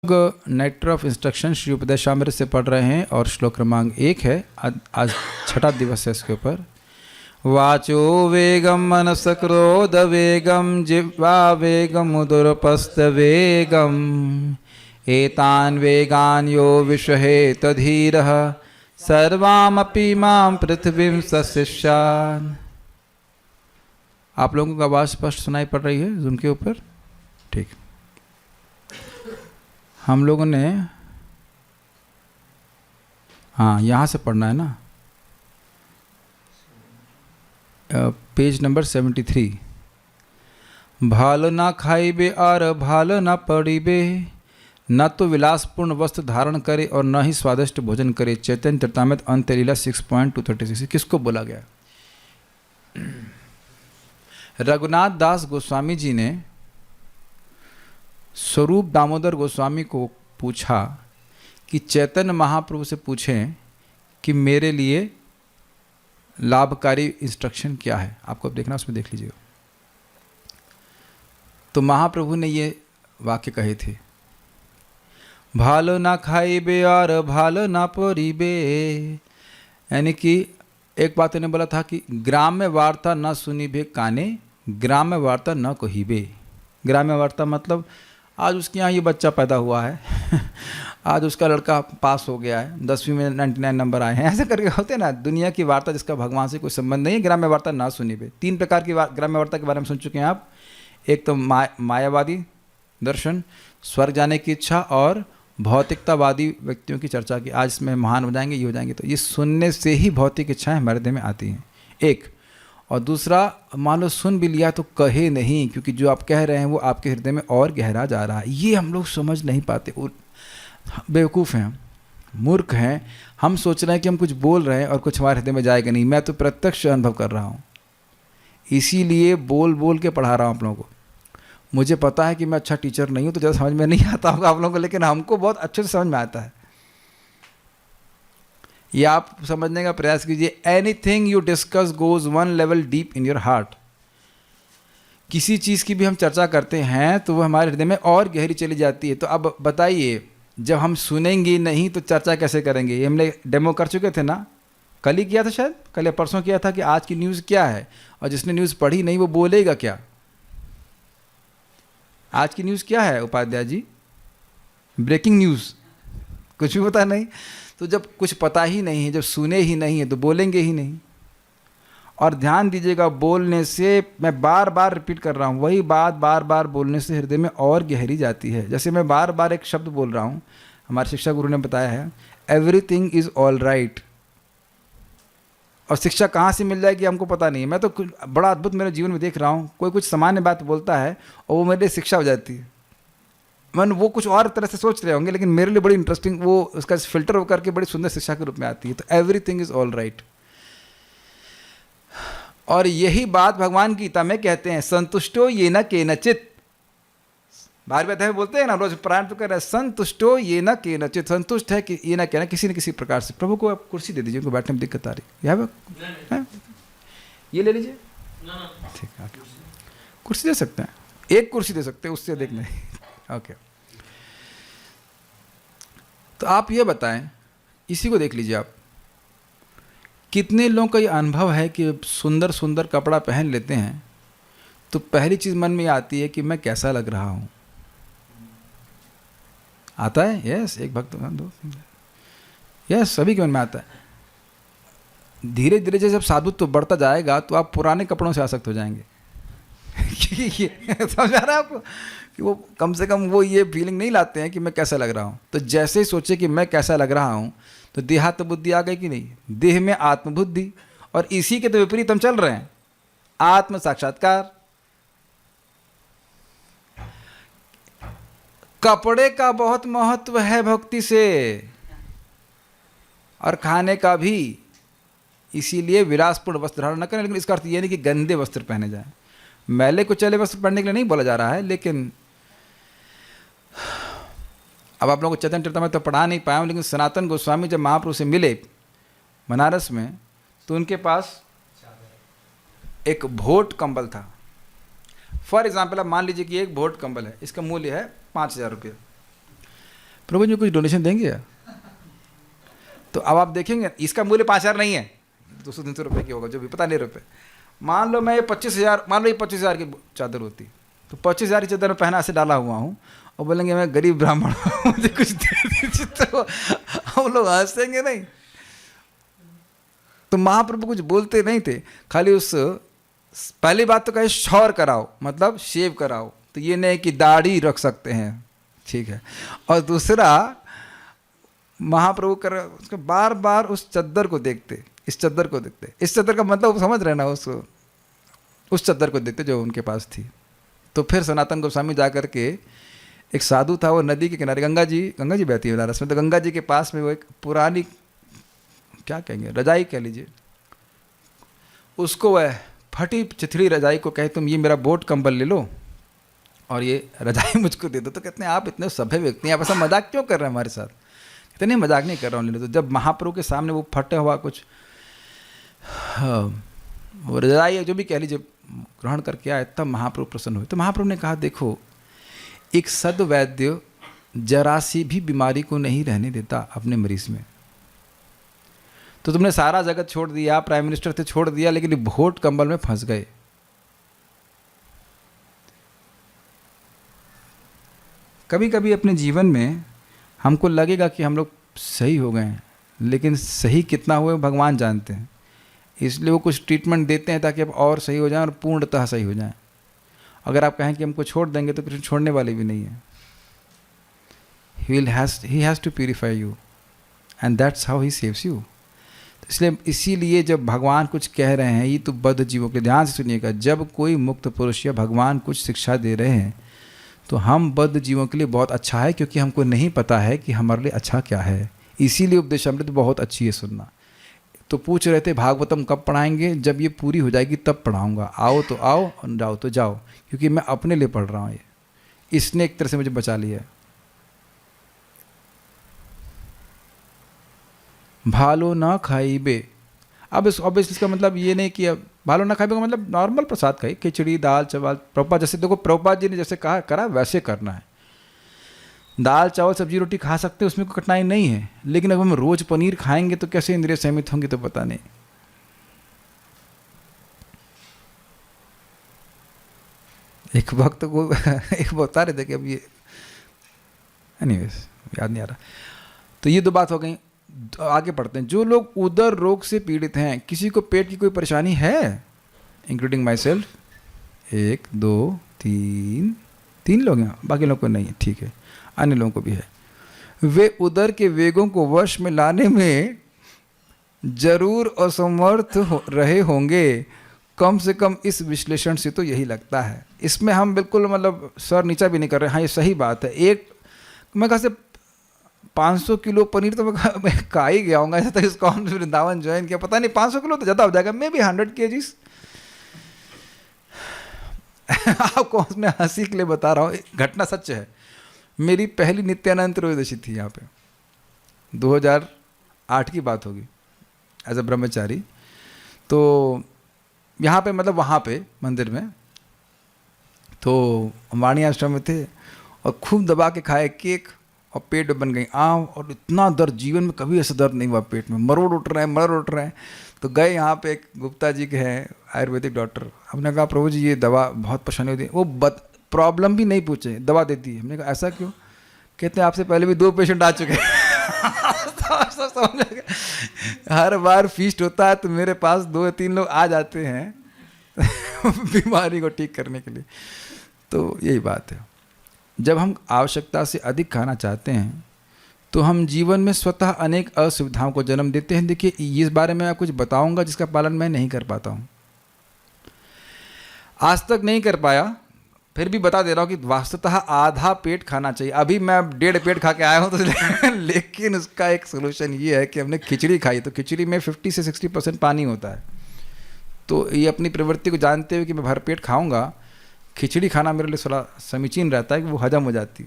नेटर of instruction Shri Upadeshamrita से पढ़ रहे हैं और श्लोक क्रमांक 1 है। आज छठा दिवस है इसके ऊपर। वाचो वेगम मनस क्रोध वेगम जिह्वा वेगम उदरपस्त वेगम एतान वेगान यो विषहेत धीरः सर्वामपि मां पृथ्वीं सशिष्यान्। आप लोगों को आवाज़ स्पष्ट सुनाई पड़ रही है जूम के ऊपर? ठीक। हम लोगों ने हाँ यहाँ से पढ़ना है ना, पेज नंबर 73। भालो ना खाइबे और भालो ना पड़ीबे, न तो विलासपूर्ण वस्त्र धारण करे और न ही स्वादिष्ट भोजन करे। चैतन्य चरितामृत अंत्यलीला 6.236। किसको बोला गया? रघुनाथ दास गोस्वामी जी ने स्वरूप दामोदर गोस्वामी को पूछा कि चैतन्य महाप्रभु से पूछें कि मेरे लिए लाभकारी इंस्ट्रक्शन क्या है। आपको अब देखना, उसमें देख लीजिएगा। तो महाप्रभु ने ये वाक्य कहे थे, भालो ना खाइबे और भालो ना परीबे। यानी कि एक बात उन्हें बोला था कि ग्राम्य वार्ता न सुनिबे काने, ग्राम्य वार्ता न कहिबे। ग्राम्य वार्ता मतलब आज उसके यहाँ ये बच्चा पैदा हुआ है आज उसका लड़का पास हो गया है, 10वीं में 99 नंबर आए हैं, ऐसे करके होते हैं ना। दुनिया की वार्ता जिसका भगवान से कोई संबंध नहीं है, ग्राम्य वार्ता ना सुनिबे। 3 प्रकार की ग्राम्य वार्ता के बारे में सुन चुके हैं आप। एक तो मायावादी दर्शन, स्वर्ग जाने की इच्छा, और भौतिकतावादी व्यक्तियों की चर्चा की आज इसमें महान हो जाएंगे, ये हो जाएंगे। तो ये सुनने से ही भौतिक इच्छाएं हमारे हृदय में आती हैं, एक। और दूसरा, मान लो सुन भी लिया तो कहे नहीं, क्योंकि जो आप कह रहे हैं वो आपके हृदय में और गहरा जा रहा है। ये हम लोग समझ नहीं पाते, बेवकूफ़ हैं, मूर्ख हैं। हम सोच रहे हैं कि हम कुछ बोल रहे हैं और कुछ हमारे हृदय में जाएगा नहीं। मैं तो प्रत्यक्ष अनुभव कर रहा हूँ, इसीलिए बोल बोल के पढ़ा रहा हूँ आप लोगों को। मुझे पता है कि मैं अच्छा टीचर नहीं हूँ, तो ज़्यादा समझ में नहीं आता होगा आप लोगों को, लेकिन हमको बहुत अच्छे से समझ में आता है। ये आप समझने का प्रयास कीजिए। Anything you discuss goes 1 level deep in your heart. किसी चीज़ की भी हम चर्चा करते हैं तो वो हमारे हृदय में और गहरी चली जाती है। तो अब बताइए, जब हम सुनेंगे नहीं तो चर्चा कैसे करेंगे? ये हमने डेमो कर चुके थे ना, कल ही किया था, शायद कल या परसों किया था, कि आज की न्यूज़ क्या है, और जिसने न्यूज़ पढ़ी नहीं वो बोलेगा क्या? आज की न्यूज़ क्या है उपाध्याय जी? ब्रेकिंग न्यूज़, कुछ भी पता नहीं। तो जब कुछ पता ही नहीं है, जब सुने ही नहीं है, तो बोलेंगे ही नहीं। और ध्यान दीजिएगा, बोलने से, मैं बार बार रिपीट कर रहा हूँ, वही बात बार बार बोलने से हृदय में और गहरी जाती है। जैसे मैं बार बार एक शब्द बोल रहा हूँ, हमारे शिक्षा गुरु ने बताया है, एवरीथिंग इज़ ऑल राइट। और शिक्षा कहाँ से मिल जाएगी हमको पता नहीं है। मैं तो कुछ बड़ा अद्भुत मेरे जीवन में देख रहा हूँ, कोई कुछ सामान्य बात बोलता है और वो मेरे लिए शिक्षा हो जाती है। मन वो कुछ और तरह से सोच रहे होंगे, लेकिन मेरे लिए बड़ी इंटरेस्टिंग, वो उसका फिल्टर होकर के बड़ी सुंदर शिक्षा के रूप में आती है। तो एवरीथिंग इज ऑल राइट। और यही बात भगवान गीता में कहते हैं, संतुष्टो ये न केनचित। भागवत अध्याय में बोलते हैं ना, रोज प्राण तो कर रहे हैं, संतुष्टो ये न केनचित। संतुष्ट है कि ये ना कहना, किसी न किसी प्रकार से। प्रभु को आप कुर्सी दे दीजिए, उनको बैठने में दिक्कत आ रही है। ये ले लीजिए, ठीक है, कुर्सी दे सकते हैं, एक कुर्सी दे सकते हैं, उससे अधिक नहीं। ओके। तो आप ये बताएं, इसी को देख लीजिए आप, कितने लोगों का ये अनुभव है कि सुंदर सुंदर कपड़ा पहन लेते हैं तो पहली चीज़ मन में आती है कि मैं कैसा लग रहा हूँ। आता है? यस, एक भक्त, दो, यस, सभी के मन में आता है। धीरे धीरे जब साधुत्व बढ़ता जाएगा तो आप पुराने कपड़ों से आसक्त हो जाएंगे। समझ आ रहा है आपको? कि वो कम से कम वो ये फीलिंग नहीं लाते हैं कि मैं कैसा लग रहा हूँ। तो जैसे ही सोचे कि मैं कैसा लग रहा हूँ तो देहात्म बुद्धि आ गई कि नहीं? देह में आत्मबुद्धि, और इसी के तो विपरीत हम चल रहे हैं, आत्म साक्षात्कार। कपड़े का बहुत महत्व है भक्ति से, और खाने का भी। इसीलिए विलासपूर्ण वस्त्र धारण न करें, लेकिन इसका अर्थ ये नहीं कि गंदे वस्त्र पहने जाएं। मैले कुचले वस्त्र पहनने के लिए नहीं बोला जा रहा है, लेकिन अब आप लोगों को चैतन्य चरितामृत तो पढ़ा नहीं पाया हूँ, लेकिन सनातन गोस्वामी जब महाप्रभु से मिले बनारस में, तो उनके पास एक भोट कंबल था। फॉर एग्जाम्पल, आप मान लीजिए कि एक भोट कंबल है, इसका मूल्य है 5,000 रुपये। प्रभु जी कुछ डोनेशन देंगे या? तो अब आप देखेंगे इसका मूल्य 5,000 नहीं है, 200-300 रुपये की होगा, जो भी पता नहीं रुपये। मान लो मैं ये 25,000, मान लो ये 25,000 की चादर होती, तो 25,000 की चादर में पहना ऐसे डाला हुआ हूँ और बोलेंगे मैं गरीब ब्राह्मण हूँ, मुझे कुछ दे दीजिए, तो हम लोग हंसेंगे नहीं। तो महाप्रभु कुछ बोलते नहीं थे, खाली उस पहली बात तो कहे शौर कराओ, मतलब शेव कराओ, तो ये नहीं कि दाढ़ी रख सकते हैं, ठीक है। और दूसरा महाप्रभु कर उसके बार बार उस चद्दर को देखते, इस चद्दर को देखते, इस चद्दर का मतलब समझ रहे ना, उस चद्दर को देखते जो उनके पास थी। तो फिर सनातन गोस्वामी जा कर के, एक साधु था, वो नदी के किनारे, गंगा जी बहती है बनारस में, तो गंगा जी के पास में वो एक पुरानी क्या कहेंगे, रजाई कह लीजिए, उसको वह फटी चिथड़ी रजाई को कहे तुम ये मेरा बोट कंबल ले लो और ये रजाई मुझको दे दो। तो कहते हैं आप इतने सभ्य व्यक्ति हैं, आप ऐसा मजाक क्यों कर रहे हैं हमारे साथ? कहते नहीं मजाक नहीं कर रहा हूँ, ले लो। तो जब महाप्रभु के सामने वो फटे हुआ कुछ वो रजाई जो भी कह लीजिए ग्रहण करके आए, तब महाप्रभु प्रसन्न हुए। तो महाप्रभु ने कहा देखो, एक सद्वैद्य जरा सी भी बीमारी को नहीं रहने देता अपने मरीज में। तो तुमने सारा जगत छोड़ दिया, प्राइम मिनिस्टर थे छोड़ दिया, लेकिन भोट कंबल में फंस गए। कभी कभी अपने जीवन में हमको लगेगा कि हम लोग सही हो गए हैं, लेकिन सही कितना हुए भगवान जानते हैं। इसलिए वो कुछ ट्रीटमेंट देते हैं ताकि आप और सही हो जाएं और पूर्णतः सही हो जाएं। अगर आप कहें कि हमको छोड़ देंगे तो कृष्ण छोड़ने वाले भी नहीं है। he has to purify you and that's how he saves you। इसलिए इसीलिए जब भगवान कुछ कह रहे हैं, ये तो बद्ध जीवों के, ध्यान से सुनिएगा, जब कोई मुक्त पुरुष या भगवान कुछ शिक्षा दे रहे हैं तो हम बद्ध जीवों के लिए बहुत अच्छा है, क्योंकि हमको नहीं पता है कि हमारे लिए अच्छा क्या है। इसीलिए उपदेशामृत बहुत अच्छी है सुनना। तो पूछ रहे थे भागवतम कब पढ़ाएंगे? जब ये पूरी हो जाएगी तब पढ़ाऊँगा। आओ तो आओ और जाओ तो जाओ, क्योंकि मैं अपने लिए पढ़ रहा हूँ। ये इसने एक तरह से मुझे बचा लिया। भालो ना खाइबे, अब इसका मतलब ये नहीं कि अब भालो ना खाइबे का मतलब नॉर्मल प्रसाद खाई, खिचड़ी दाल चावल। प्रभुपाद जैसे देखो, प्रभुपाद जी ने जैसे कहा करा वैसे करना है। दाल चावल सब्जी रोटी खा सकते हैं, उसमें कोई कठिनाई नहीं है, लेकिन अगर हम रोज पनीर खाएंगे तो कैसे इंद्रिय सहमित होंगे तो पता नहीं। एक वक्त को एक बता रहे थे कि अब ये एनीवेज याद नहीं आ रहा। तो ये दो बात हो गई। आगे पढ़ते हैं। जो लोग उदर रोग से पीड़ित हैं, किसी को पेट की कोई परेशानी है, इंक्लूडिंग माई सेल्फ, 1 2 3 लोग हैं, बाकी लोगों को नहीं है, ठीक है, अन्य लोगों को भी है। वे उदर के वेगों को वश में लाने में जरूर असमर्थ रहे होंगे। कम से कम इस विश्लेषण से तो यही लगता है। इसमें हम बिल्कुल मतलब सर नीचा भी नहीं कर रहे। हाँ, ये सही बात है। एक मैं कहा से 500 किलो पनीर तो मैं खा ही गया हूँगा। ऐसा तो इसको वृंदावन ज्वाइन किया, पता नहीं 500 किलो तो ज़्यादा हो जाएगा, मे बी 100 kgs। आपको मैं हंसी के लिए बता रहा हूँ, घटना सच है। मेरी पहली नित्यानंद त्रयोदशी थी यहाँ पे, 2008 की बात होगी, एज अ ब्रह्मचारी। तो यहाँ पे मतलब वहाँ पे मंदिर में, तो वाणी आश्रम में थे और खूब दबा के खाए केक और पेट बन गई आम, और इतना दर्द, जीवन में कभी ऐसा दर्द नहीं हुआ पेट में, मरोड़ उठ रहे हैं। तो गए यहाँ पे एक गुप्ता जी के हैं आयुर्वेदिक डॉक्टर। हमने कहा प्रभु जी ये दवा बहुत परेशानी होती है। वो प्रॉब्लम भी नहीं पूछे, दवा दे दी। हमने कहा ऐसा क्यों? कहते हैं आपसे पहले भी 2 पेशेंट आ चुके हैं। सब समझ गए। हर बार फीस्ट होता है तो मेरे पास 2 या 3 लोग आ जाते हैं बीमारी को ठीक करने के लिए। तो यही बात है, जब हम आवश्यकता से अधिक खाना चाहते हैं तो हम जीवन में स्वतः अनेक असुविधाओं को जन्म देते हैं। देखिए, इस बारे में मैं कुछ बताऊंगा जिसका पालन मैं नहीं कर पाता हूँ, आज तक नहीं कर पाया, फिर भी बता दे रहा हूँ कि वास्तवतः आधा पेट खाना चाहिए। अभी मैं 1.5 पेट खा के आया हूँ तो लेकिन उसका एक सोल्यूशन ये है कि हमने खिचड़ी खाई, तो खिचड़ी में 50 से 60% पानी होता है। तो ये अपनी प्रवृत्ति को जानते हुए कि मैं भर पेट खाऊंगा, खिचड़ी खाना मेरे लिए थोड़ा समीचीन रहता है कि वो हजम हो जाती।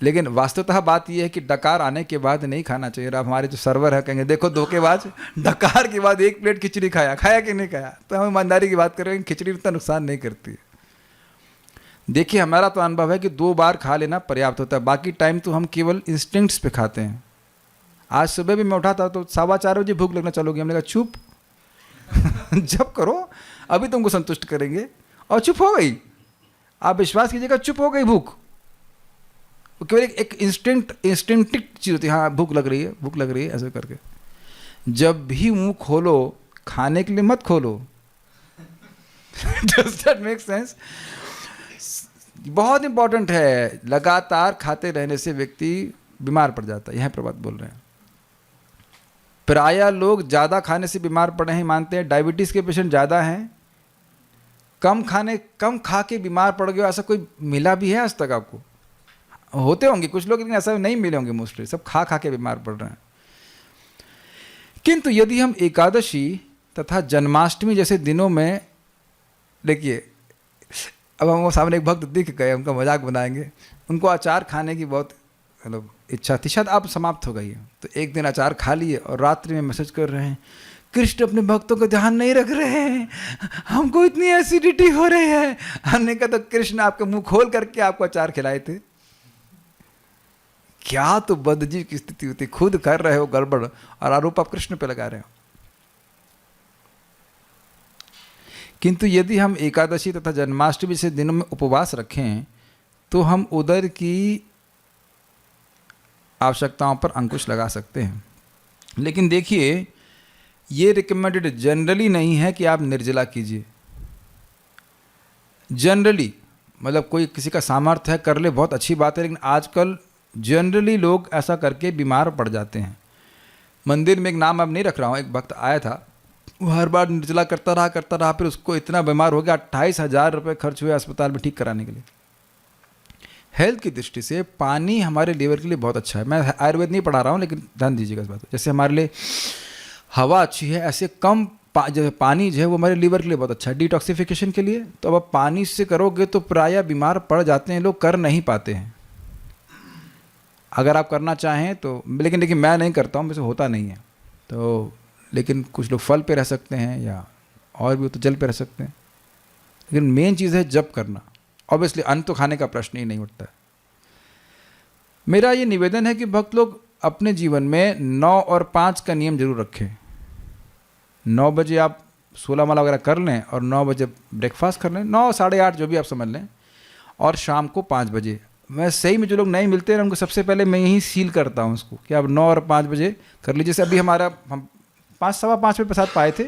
लेकिन वास्तवतः बात यह है कि डकार आने के बाद नहीं खाना चाहिए। अब हमारे जो सर्वर है कहेंगे देखो धोखेबाज, डकार के बाद 1 प्लेट खिचड़ी खाया कि नहीं खाया? तो हम ईमानदारी की बात कर रहे हैं, खिचड़ी इतना नुकसान नहीं करती है। देखिए हमारा तो अनुभव है कि 2 बार खा लेना पर्याप्त होता है, बाकी टाइम तो हम केवल इंस्टिंक्ट्स पे खाते हैं। आज सुबह भी मैं उठा था तो 4:15 बजे भूख लगना चालू हो गई। हमने कहा चुप जब करो, अभी तुमको संतुष्ट करेंगे, और चुप हो गई। आप विश्वास कीजिएगा, चुप हो गई भूख। वो केवल एक इंस्टिंक्टिव चीज़ होती है, हाँ भूख लग रही है, भूख लग रही है, ऐसे करके। जब भी मुंह खोलो, खाने के लिए मत खोलो। Does that make sense? बहुत इंपॉर्टेंट है, लगातार खाते रहने से व्यक्ति बीमार पड़ जाता है। यह प्रबात बोल रहे हैं। प्रायः लोग ज़्यादा खाने से बीमार पड़े हैं मानते हैं। डायबिटीज़ के पेशेंट ज़्यादा हैं। कम खा के बीमार पड़ गए, ऐसा कोई मिला भी है आज तक आपको? होते होंगे कुछ लोग, लेकिन ऐसा नहीं मिले होंगे। मोस्टली सब खा खा के बीमार पड़ रहे हैं। किंतु यदि हम एकादशी तथा जन्माष्टमी जैसे दिनों में, देखिए अब हम वो सामने एक भक्त दिख गए, उनका मजाक बनाएंगे। उनको अचार खाने की बहुत मतलब इच्छा थी, शायद अब समाप्त हो गई है। तो एक दिन अचार खा लिए और रात्रि में मैसेज कर रहे हैं, कृष्ण अपने भक्तों का ध्यान नहीं रख रहे हैं, हमको इतनी एसिडिटी हो रही है। हमने कहा तो कृष्ण आपके मुंह खोल करके आपको अचार खिलाए थे। क्या तो बदजी की स्थिति होती, खुद कर रहे हो गड़बड़ और आरोप आप कृष्ण पे लगा रहे हो। किंतु यदि हम एकादशी तथा जन्माष्टमी से दिनों में उपवास रखें तो हम उदर की आवश्यकताओं पर अंकुश लगा सकते हैं। लेकिन देखिए, ये रिकमेंडेड जनरली नहीं है कि आप निर्जला कीजिए। जनरली मतलब कोई किसी का सामर्थ्य है कर ले, बहुत अच्छी बात है, लेकिन आजकल जनरली लोग ऐसा करके बीमार पड़ जाते हैं। मंदिर में एक नाम अब नहीं रख रहा हूँ, एक भक्त आया था, वो हर बार निर्जला करता रहा, फिर उसको इतना बीमार हो गया, 28,000 रुपये खर्च हुए अस्पताल में ठीक कराने के लिए। हेल्थ की दृष्टि से पानी हमारे लीवर के लिए बहुत अच्छा है। मैं आयुर्वेद नहीं पढ़ा रहा हूँ, लेकिन ध्यान दीजिएगा इस बात पर। जैसे हमारे लिए हवा अच्छी है, ऐसे कम पानी जो है वो हमारे लीवर के लिए बहुत अच्छा है, डिटॉक्सिफिकेशन के लिए। तो अब आप पानी से करोगे तो प्रायः बीमार पड़ जाते हैं लोग, कर नहीं पाते हैं। अगर आप करना चाहें तो, लेकिन देखिए मैं नहीं करता हूँ, मुझसे होता नहीं है। तो लेकिन कुछ लोग फल पे रह सकते हैं या और भी तो जल पे रह सकते हैं। लेकिन मेन चीज़ है जप करना। ऑब्वियसली अन्न तो खाने का प्रश्न ही नहीं उठता है। मेरा ये निवेदन है कि भक्त लोग अपने जीवन में 9 और 5 का नियम जरूर रखें। 9 बजे आप 16 माला वगैरह कर लें और 9 बजे ब्रेकफास्ट कर लें, 9 साढ़े 8 जो भी आप समझ लें, और शाम को 5 बजे। मैं सही में जो लोग नहीं मिलते हैं उनको सबसे पहले मैं यही सील करता हूँ उसको कि आप 9 और 5 बजे कर लीजिए। जैसे अभी हम 5:15 बजे प्रसाद पाए थे,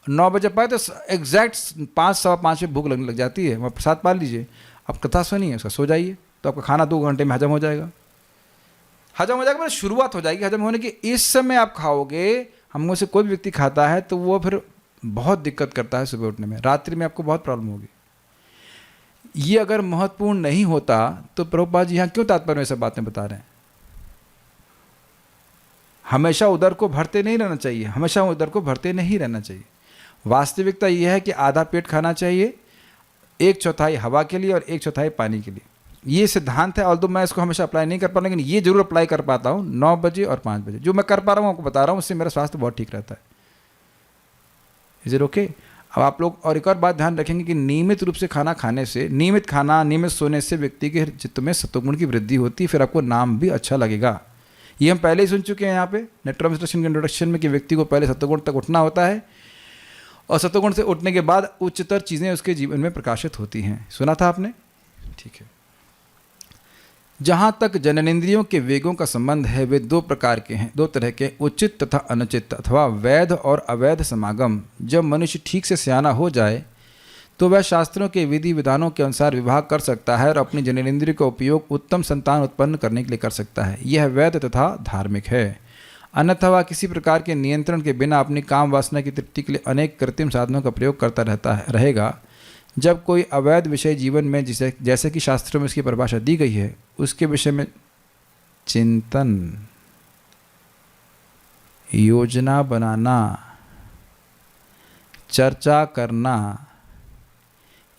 9 बजे पाए तो एग्जैक्ट 5:15 बजे भूख लगने लग जाती है, वहाँ प्रसाद पा लीजिए। अब कथा सुनिए, उसका सो जाइए, तो आपका खाना 2 घंटे में हजम हो जाएगा। मतलब शुरुआत हो जाएगी हजम होने की। इस समय आप खाओगे, हम में से कोई भी व्यक्ति खाता है तो वो फिर बहुत दिक्कत करता है सुबह उठने में, रात्रि में आपको बहुत प्रॉब्लम होगी। ये अगर महत्वपूर्ण नहीं होता तो प्रभुपाद जी यहाँ क्यों तात्पर्य में सब बातें बता रहे हैं? हमेशा उदर को भरते नहीं रहना चाहिए, हमेशा उदर को भरते नहीं रहना चाहिए। वास्तविकता यह है कि आधा पेट खाना चाहिए, 1/4 हवा के लिए और 1/4 पानी के लिए। ये सिद्धांत है, ऑल्दो मैं इसको हमेशा अप्लाई नहीं कर पा रहा, लेकिन ये जरूर अप्लाई कर पाता हूँ 9 बजे और 5 बजे। जो मैं कर पा रहा हूँ आपको बता रहा हूँ, उससे मेरा स्वास्थ्य बहुत ठीक रहता है। Is it okay? अब आप लोग और एक और बात ध्यान रखेंगे कि नियमित रूप से खाना खाने से, नियमित खाना नियमित सोने से व्यक्ति के चित्त में सत्वगुण की वृद्धि होती है, फिर आपको नाम भी अच्छा लगेगा। ये हम पहले ही सुन चुके हैं यहाँ पे नेटवर्क इंस्ट्रक्शन के इंट्रोडक्शन में कि व्यक्ति को पहले सत्वगुण तक उठना होता है और सत्वगुण से उठने के बाद उच्चतर चीज़ें उसके जीवन में प्रकाशित होती हैं। सुना था आपने? ठीक है। जहाँ तक जननेंद्रियों के वेगों का संबंध है, वे 2 प्रकार के हैं, 2 तरह के, उचित तथा अनुचित अथवा वैध और अवैध समागम। जब मनुष्य ठीक से सयाना हो जाए तो वह शास्त्रों के विधि विधानों के अनुसार विवाह कर सकता है और अपनी जननेंद्रिय का उपयोग उत्तम संतान उत्पन्न करने के लिए कर सकता है। यह वैध तथा धार्मिक है। अन्यथा वह किसी प्रकार के नियंत्रण के बिना अपनी काम वासना की तृप्ति के लिए अनेक कृत्रिम साधनों का प्रयोग करता रहेगा। जब कोई अवैध विषय जीवन में, जिसे जैसे कि शास्त्रों में इसकी परिभाषा दी गई है, उसके विषय में चिंतन, योजना बनाना, चर्चा करना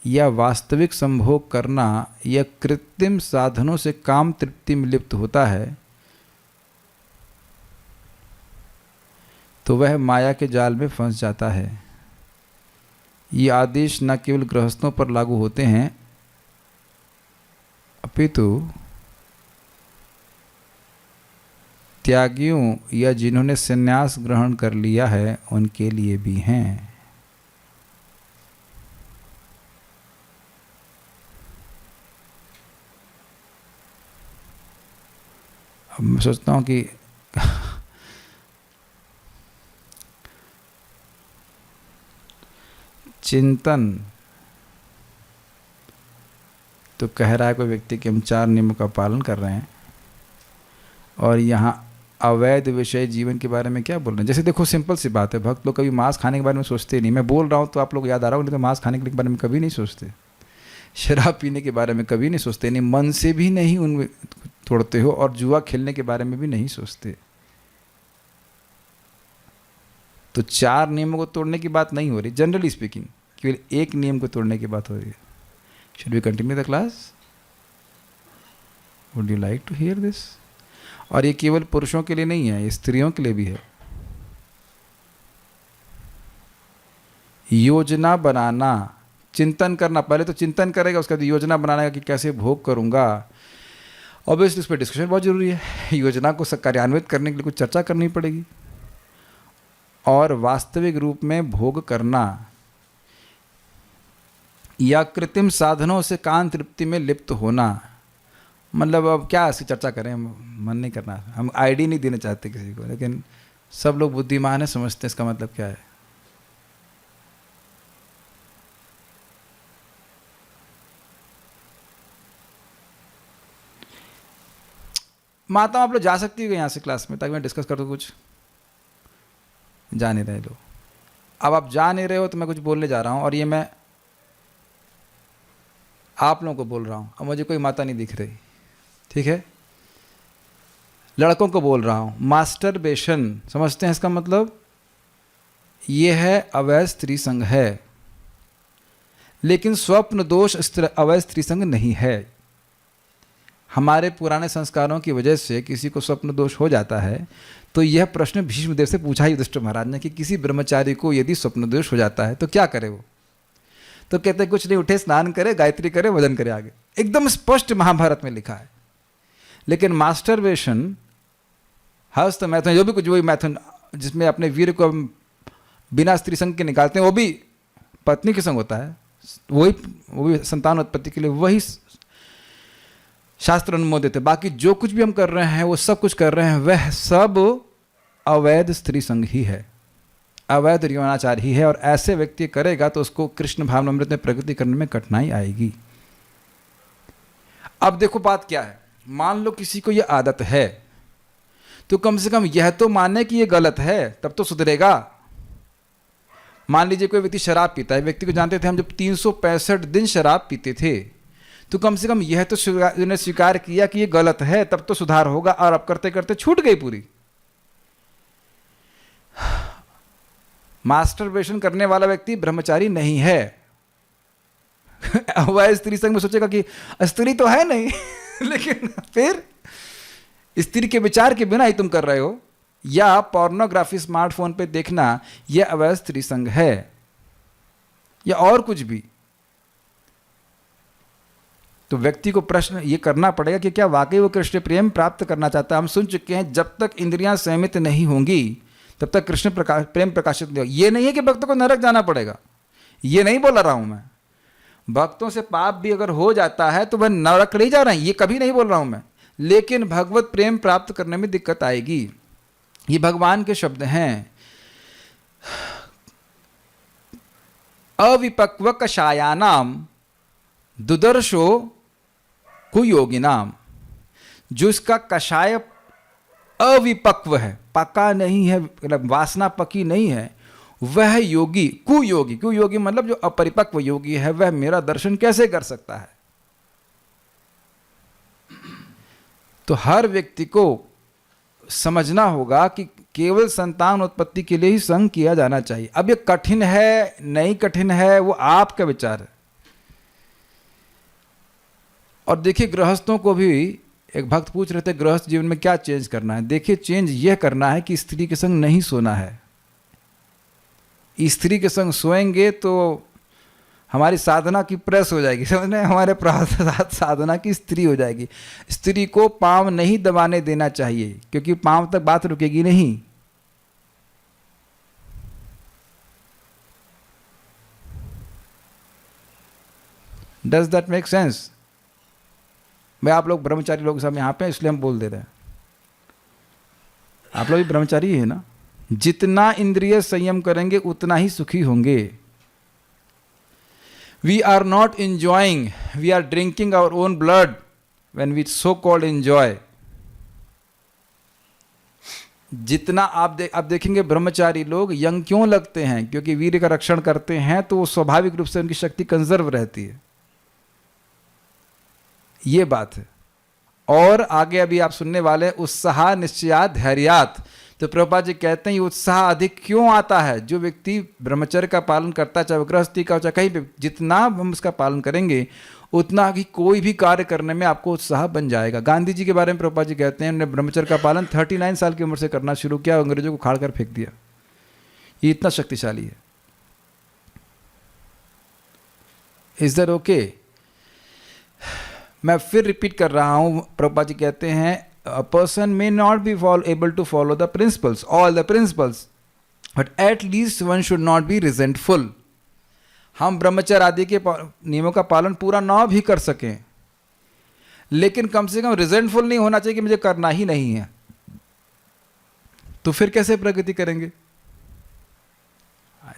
या वास्तविक संभोग करना या कृत्रिम साधनों से काम तृप्ति में लिप्त होता है, तो वह माया के जाल में फंस जाता है। ये आदेश न केवल गृहस्थों पर लागू होते हैं अपितु त्यागियों या जिन्होंने संन्यास ग्रहण कर लिया है उनके लिए भी हैं। अब मैं सोचता हूँ कि चिंतन तो कह रहा है कोई व्यक्ति कि हम 4 नियमों का पालन कर रहे हैं, और यहाँ अवैध विषय जीवन के बारे में क्या बोल रहे हैं। जैसे देखो सिंपल सी बात है, भक्त लोग कभी मांस खाने के बारे में सोचते नहीं। मैं बोल रहा हूँ तो आप लोग याद आ रहा हो, नहीं तो मांस खाने के बारे में कभी नहीं सोचते, शराब पीने के बारे में कभी नहीं सोचते, नहीं मन से भी नहीं उनमें तोड़ते हो, और जुआ खेलने के बारे में भी नहीं सोचते। तो 4 नियमों को तोड़ने की बात नहीं हो रही, जनरली स्पीकिंग केवल एक नियम को तोड़ने की बात हो रही है। Should we continue the class? Would you like to hear this? और ये केवल पुरुषों के लिए नहीं है, ये स्त्रियों के लिए भी है। योजना बनाना, चिंतन करना, पहले तो चिंतन करेगा, उसके बाद योजना बनाने कि कैसे भोग करूंगा। ऑब्वियसली उस पर डिस्कशन बहुत जरूरी है। योजना को कार्यान्वित करने के लिए कुछ चर्चा करनी पड़ेगी, और वास्तविक रूप में भोग करना या कृत्रिम साधनों से कान तृप्ति में लिप्त होना, मतलब अब क्या इसकी चर्चा करें, मन नहीं करना, हम आईडी नहीं देना चाहते किसी को, लेकिन सब लोग बुद्धिमान है, समझते हैं इसका मतलब क्या है। माता आप लोग जा सकती हो यहाँ से क्लास में, ताकि मैं डिस्कस कर दूँ। कुछ जा नहीं रहे लोग, अब आप जा नहीं रहे हो तो मैं कुछ बोलने जा रहा हूँ, और ये मैं आप लोगों को बोल रहा हूँ। अब मुझे कोई माता नहीं दिख रही, ठीक है, लड़कों को बोल रहा हूँ। मास्टरबेशन समझते हैं इसका मतलब? ये है अवैध स्त्री संग है, लेकिन स्वप्न दोष अवैध स्त्री संग नहीं है। हमारे पुराने संस्कारों की वजह से किसी को स्वप्न दोष हो जाता है, तो यह प्रश्न भीष्मदेव से पूछा युधिष्ठिर महाराज ने कि किसी ब्रह्मचारी को यदि स्वप्न दोष हो जाता है तो क्या करे वो? तो कहते कुछ नहीं, उठे, स्नान करे, गायत्री करे, भजन करे, आगे एकदम स्पष्ट महाभारत में लिखा है। लेकिन मास्टरबेशन, हस्त मैथुन, जो भी कुछ वही मैथुन जिसमें अपने वीर को बिना स्त्री संग के निकालते हैं, वो भी पत्नी के संग होता है, वो भी संतान उत्पत्ति के लिए वही शास्त्र अनुमोदित है। बाकी जो कुछ भी हम कर रहे हैं, वो सब कुछ कर रहे हैं, वह सब अवैध स्त्री संग ही है, अवैध यौनाचार ही है। और ऐसे व्यक्ति करेगा तो उसको कृष्ण भावनामृत में प्रगति करने में कठिनाई आएगी। अब देखो बात क्या है, मान लो किसी को यह आदत है, तो कम से कम यह तो माने कि यह गलत है, तब तो सुधरेगा। मान लीजिए कोई व्यक्ति शराब पीता है, व्यक्ति को जानते थे हम जब 365 दिन शराब पीते थे, तो कम से कम यह तो स्वीकार किया कि यह गलत है, तब तो सुधार होगा। और अब करते करते छूट गई पूरी। मास्टरबेशन करने वाला व्यक्ति ब्रह्मचारी नहीं है। वह स्त्री संग में सोचेगा कि स्त्री तो है नहीं लेकिन फिर स्त्री के विचार के बिना ही तुम कर रहे हो, या पोर्नोग्राफी स्मार्टफोन पे देखना, यह अवैध स्त्री संग है, या और कुछ भी। तो व्यक्ति को प्रश्न ये करना पड़ेगा कि क्या वाकई वो कृष्ण प्रेम प्राप्त करना चाहता है। हम सुन चुके हैं, जब तक इंद्रियां संयमित नहीं होंगी तब तक कृष्ण प्रेम प्रकाशित नहीं होगा। ये नहीं है कि भक्तों को नरक जाना पड़ेगा, ये नहीं बोल रहा हूं मैं। भक्तों से पाप भी अगर हो जाता है तो वह नरक नहीं जा रहे हैं, ये कभी नहीं बोल रहा हूं मैं। लेकिन भगवत प्रेम प्राप्त करने में दिक्कत आएगी। ये भगवान के शब्द हैं, अविपक्व कषायानाम दुदर्शो कुयोगिनाम। जो इसका कषाय अविपक्व है, पका नहीं है, मतलब वासना पकी नहीं है, वह योगी, कुयोगी, कुयोगी मतलब जो अपरिपक्व योगी है, वह मेरा दर्शन कैसे कर सकता है। तो हर व्यक्ति को समझना होगा कि केवल संतान उत्पत्ति के लिए ही संग किया जाना चाहिए। अब ये कठिन है नहीं कठिन है, वो आपका विचार है। और देखिए गृहस्थों को भी, एक भक्त पूछ रहे थे गृहस्थ जीवन में क्या चेंज करना है। देखिए चेंज यह करना है कि स्त्री के संग नहीं सोना है। स्त्री के संग सोएंगे तो हमारी साधना की प्रेस हो जाएगी, समझ रहे हैं, हमारे साधना की स्त्री हो जाएगी। स्त्री को पांव नहीं दबाने देना चाहिए, क्योंकि पांव तक बात रुकेगी नहीं। Does that make sense? भाई आप लोग ब्रह्मचारी लोग सब यहाँ पे हैं, इसलिए हम बोल दे रहे हैं। आप लोग भी ब्रह्मचारी है ना? जितना इंद्रिय संयम करेंगे उतना ही सुखी होंगे। We are not enjoying, we are drinking our own blood when we so called enjoy. जितना आप देखेंगे ब्रह्मचारी लोग यंग क्यों लगते हैं? क्योंकि वीर्य का रक्षण करते हैं, तो वो स्वाभाविक रूप से उनकी शक्ति कंजर्व रहती है। ये बात है। और आगे अभी आप सुनने वाले उत्साह निश्चयात धैर्यात। तो प्रभुपाद जी कहते हैं ये उत्साह अधिक क्यों आता है? जो व्यक्ति ब्रह्मचर्य का पालन करता है, चाहे गृहस्थी का चाहे कहीं भी, जितना हम उसका पालन करेंगे उतना ही कोई भी कार्य करने में आपको उत्साह बन जाएगा। गांधी जी के बारे में प्रभुपाद जी कहते हैं उन्होंने ब्रह्मचर्य का पालन 39 साल की उम्र से करना शुरू किया, अंग्रेजों को खाड़ कर फेंक दिया। ये इतना शक्तिशाली है। Is that okay? मैं फिर रिपीट कर रहा हूं, प्रभुपाद जी कहते हैं a person may not be able to follow the principles, all the principles, but at least one should not be resentful. हम ब्रह्मचर्य आदि के नियमों का पालन पूरा ना भी कर सकें, लेकिन कम से कम रिजेंटफुल नहीं होना चाहिए कि मुझे करना ही नहीं है। तो फिर कैसे प्रगति करेंगे?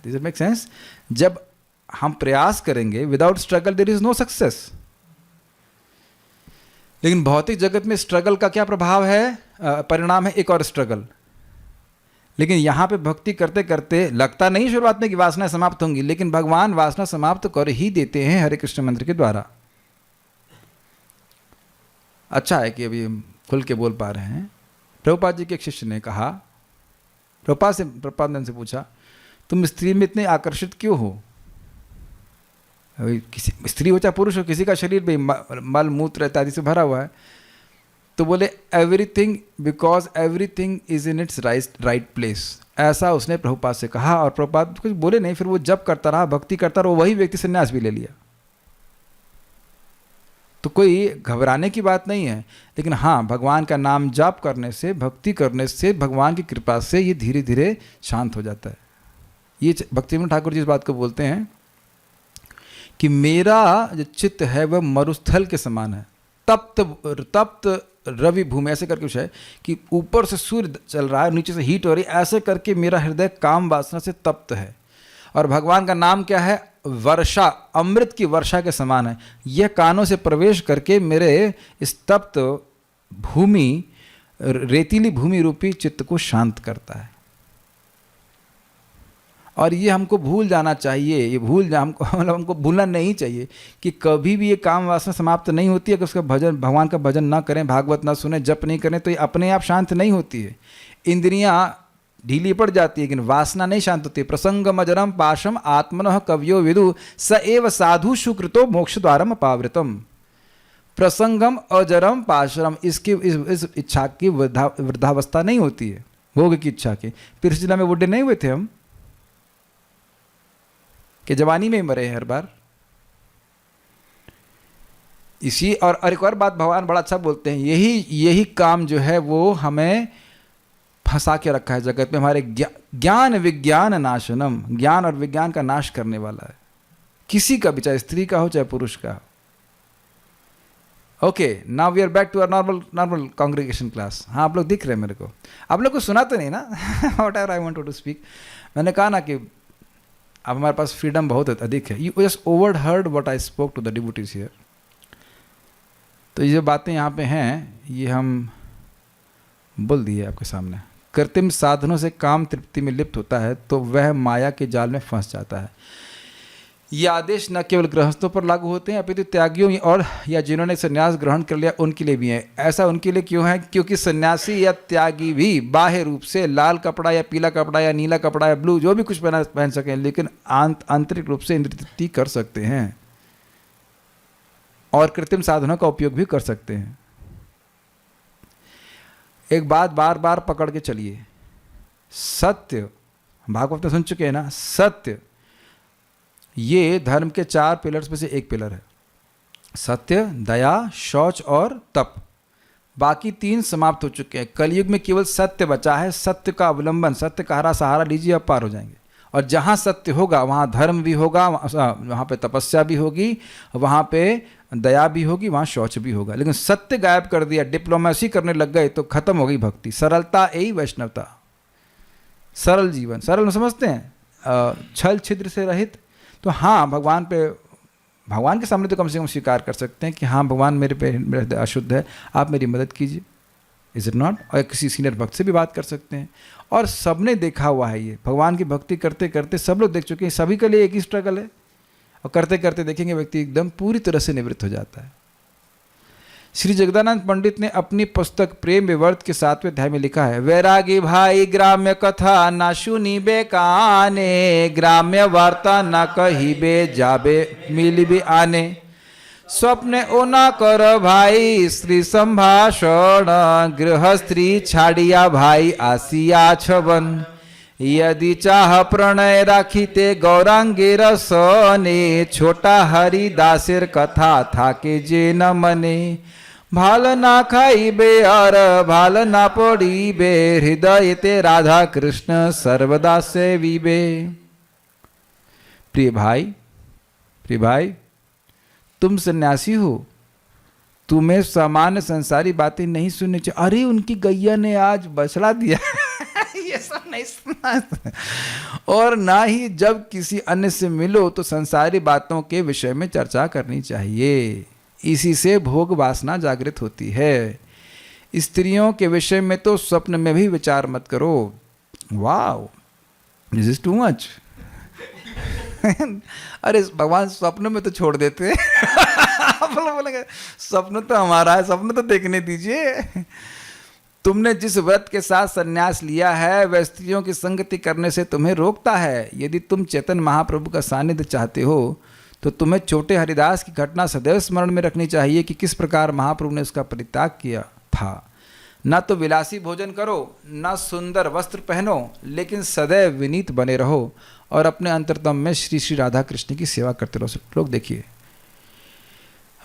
Does it make sense? जब हम प्रयास करेंगे without struggle there is no success. लेकिन भौतिक जगत में स्ट्रगल का क्या प्रभाव है, परिणाम है एक और स्ट्रगल। लेकिन यहाँ पे भक्ति करते करते लगता नहीं शुरुआत में कि वासना समाप्त होंगी, लेकिन भगवान वासना समाप्त कर ही देते हैं हरे कृष्ण मंत्र के द्वारा। अच्छा है कि अभी हम खुल के बोल पा रहे हैं। प्रभुपाद जी के एक शिष्य ने कहा, प्रभुपाद से पूछा तुम स्त्री में इतने आकर्षित क्यों हो? किसी स्त्री हो चाहे पुरुष हो, किसी का शरीर भी मल मूत्र इत्यादि से भरा हुआ है। तो बोले everything, because everything is in its right place. ऐसा उसने प्रभुपाद से कहा, और प्रभुपाद कुछ बोले नहीं। फिर वो जप करता रहा, भक्ति करता रहा, वही व्यक्ति संन्यास भी ले लिया। तो कोई घबराने की बात नहीं है, लेकिन हाँ, भगवान का नाम जाप करने से, भक्ति करने से, भगवान की कृपा से ये धीरे धीरे शांत हो जाता है। ये भक्तिविनोद ठाकुर जी इस बात को बोलते हैं कि मेरा जो चित्त है वह मरुस्थल के समान है, तप्त रवि भूमि, ऐसे करके कुछ है कि ऊपर से सूर्य चल रहा है, नीचे से हीट हो रही है, ऐसे करके मेरा हृदय काम वासना से तप्त है। और भगवान का नाम क्या है? वर्षा, अमृत की वर्षा के समान है। यह कानों से प्रवेश करके मेरे इस तप्त भूमि, रेतीली भूमि रूपी चित्त को शांत करता है। और ये हमको भूल जाना चाहिए, ये हमको भूलना नहीं चाहिए कि कभी भी ये काम वासना समाप्त नहीं होती है कि उसका भजन, भगवान का भजन ना करें, भागवत ना सुने, जप नहीं करें तो ये अपने आप शांत नहीं होती है। इंद्रियां ढीली पड़ जाती है, लेकिन वासना नहीं शांत होती। प्रसंगम अजरम पाशम आत्मनः कवयो विदु स एव साधु सुकृतो मोक्ष द्वारम अपावृतम। प्रसंगम अजरम पाशरम, इसकी इस इच्छा की वृद्धावस्था नहीं होती है, भोग की इच्छा की। पिछले जिला में बुढ़े नहीं हुए थे हम कि जवानी में ही मरे हर बार। इसी और एक और बात भगवान बड़ा अच्छा बोलते हैं, यही काम जो है वो हमें फंसा के रखा है जगत में, हमारे ज्ञान विज्ञान नाशनम, ज्ञान और विज्ञान का नाश करने वाला है, किसी का भी, चाहे स्त्री का हो चाहे पुरुष का हो। Okay, now we are back to our normal congregation class. हाँ, आप लोग दिख रहे हैं मेरे को, आप लोग को सुना तो नहीं ना? Whatever I want to speak. मैंने कहा ना कि अब हमारे पास फ्रीडम बहुत अधिक है। You just overheard what I spoke to the devotees here. तो ये जो बातें यहाँ पे हैं ये हम बोल दिए आपके सामने। कृत्रिम साधनों से काम तृप्ति में लिप्त होता है तो वह माया के जाल में फंस जाता है। ये आदेश न केवल गृहस्थों पर लागू होते हैं अपितु त्यागियों और या जिन्होंने संन्यास ग्रहण कर लिया उनके लिए भी है। ऐसा उनके लिए क्यों है? क्योंकि सन्यासी या त्यागी भी बाह्य रूप से लाल कपड़ा या पीला कपड़ा या नीला कपड़ा या ब्लू जो भी कुछ पहन सकें, लेकिन आंतरिक रूप से इंद्रिय तृप्ति कर सकते हैं और कृत्रिम साधनों का उपयोग भी कर सकते हैं। एक बात बार बार पकड़ के चलिए, सत्य, भागवत में सुन चुके हैं ना, सत्य ये धर्म के 4 पिलर्स में से एक पिलर है। सत्य, दया, शौच और तप। बाकी 3 समाप्त हो चुके हैं। कलयुग में केवल सत्य बचा है। सत्य का अवलंबन, सत्य का हरा सहारा लीजिए, आप पार हो जाएंगे। और जहाँ सत्य होगा वहाँ धर्म भी होगा, वहाँ पे तपस्या भी होगी, वहाँ पे दया भी होगी, वहाँ शौच भी होगा। लेकिन सत्य गायब कर दिया, डिप्लोमेसी करने लग गए तो खत्म हो गई भक्ति। सरलता यही वैष्णवता, सरल जीवन। सरल समझते हैं, छल छिद्र से रहित। तो हाँ, भगवान के सामने तो कम से कम स्वीकार कर सकते हैं कि हाँ भगवान मेरे हृदय अशुद्ध है, आप मेरी मदद कीजिए। Is it not? और किसी सीनियर भक्त से भी बात कर सकते हैं। और सबने देखा हुआ है, ये भगवान की भक्ति करते करते सब लोग देख चुके हैं। सभी के लिए एक ही स्ट्रगल है, और करते करते देखेंगे व्यक्ति एकदम पूरी तरह से निवृत्त हो जाता है। श्री जगदानंद पंडित ने अपनी पुस्तक प्रेम विवर्त के 7वें अध्याय में लिखा है, वैरागी भाई ग्राम्य कथा ना सुनीबे काने, ग्राम्य वार्ता ना कहिबे जाबे मिलिबे आने। स्वप्ने ओ ना कर भाई स्त्री संभाषण, गृह स्त्री छाड़िया भाई आसिया छवन। यदि चाह प्रणय राखीते गौरांगे रसने, छोटा हरिदासेर कथा थाके जे न मने। भाल ना खाइबे और भाल ना पड़ीबे, हृदय ते राधा कृष्ण सर्वदा सेविबे। प्रिय भाई, तुम सन्यासी हो, तुम्हें सामान्य संसारी बातें नहीं सुननी चाहिए। अरे उनकी गैया ने आज बछड़ा दिया ये सब नहीं सुनना। और ना ही जब किसी अन्य से मिलो तो संसारी बातों के विषय में चर्चा करनी चाहिए। इसी से भोग वासना जागृत होती है। स्त्रियों के विषय में तो स्वप्न में भी विचार मत करो। Wow, this is too much. अरे भगवान स्वप्न में तो छोड़ देते बोलेंगे स्वप्न तो हमारा है, स्वप्न तो देखने दीजिए। तुमने जिस व्रत के साथ संन्यास लिया है वह स्त्रियों की संगति करने से तुम्हें रोकता है। यदि तुम चेतन महाप्रभु का सानिध्य चाहते हो तो तुम्हें छोटे हरिदास की घटना सदैव स्मरण में रखनी चाहिए कि किस प्रकार महाप्रभु ने उसका परित्याग किया था। न तो विलासी भोजन करो, न सुंदर वस्त्र पहनो, लेकिन सदैव विनीत बने रहो और अपने अंतरतम में श्री श्री राधा कृष्ण की सेवा करते रहो। लोग देखिए,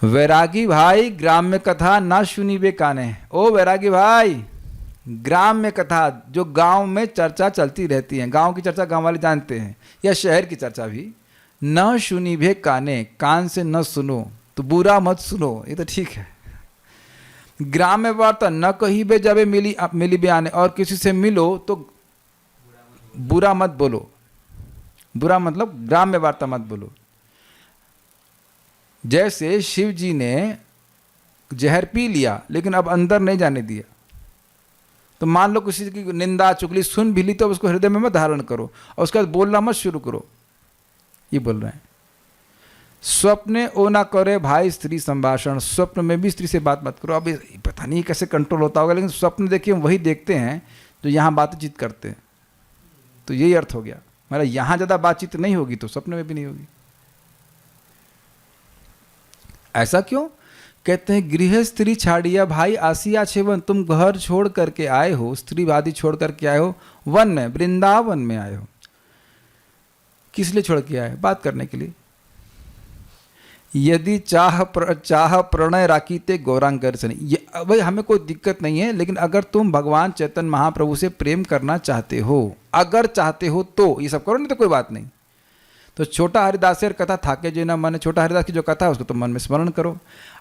वैरागी भाई ग्राम्य कथा ना सुनी बे काने। ओ वैरागी भाई, ग्राम्य कथा जो गांव में चर्चा चलती रहती है, गांव की चर्चा गांव वाले जानते हैं, या शहर की चर्चा भी, न सुनी बे काने, कान से न सुनो तो बुरा मत सुनो, ये तो ठीक है। ग्राम्य वार्ता न कही बे जबे मिली बे आने, और किसी से मिलो तो बुरा मत बोलो। बुरा मतलब ग्राम्य वार्ता मत बोलो। जैसे शिव जी ने जहर पी लिया लेकिन अब अंदर नहीं जाने दिया, तो मान लो किसी की निंदा चुगली सुन भी ली तो उसको हृदय में मत धारण करो और उसके बाद बोलना मत शुरू करो। ये बोल रहे हैं। स्वप्ने ओ ना करे भाई स्त्री संभाषण, स्वप्न में भी स्त्री से बात मत करो। अब पता नहीं कैसे कंट्रोल होता होगा, लेकिन स्वप्न देखिए हम वही देखते हैं जो यहाँ बातचीत करते हैं। तो यही अर्थ हो गया, मतलब यहाँ ज़्यादा बातचीत नहीं होगी तो स्वप्न में भी नहीं होगी। ऐसा क्यों? कहते हैं गृह स्त्री छाड़िया भाई आसिया छेवन। तुम घर छोड़ करके आए हो, स्त्री वादी छोड़ करके आए हो, वन में, वृंदावन में आए हो। किस लिए छोड़ के आए? बात करने के लिए। यदि चाह प्रणय राखीते गौरांग गर्जनी। भाई हमें कोई दिक्कत नहीं है, लेकिन अगर तुम भगवान चैतन्य महाप्रभु से प्रेम करना चाहते हो, अगर चाहते हो तो ये सब करो, नहीं तो कोई बात नहीं। तो छोटा हरिदासेर कथा थाके जो ना मन, छोटा हरिदास की जो कथा है उसको तुम मन में स्मरण करो।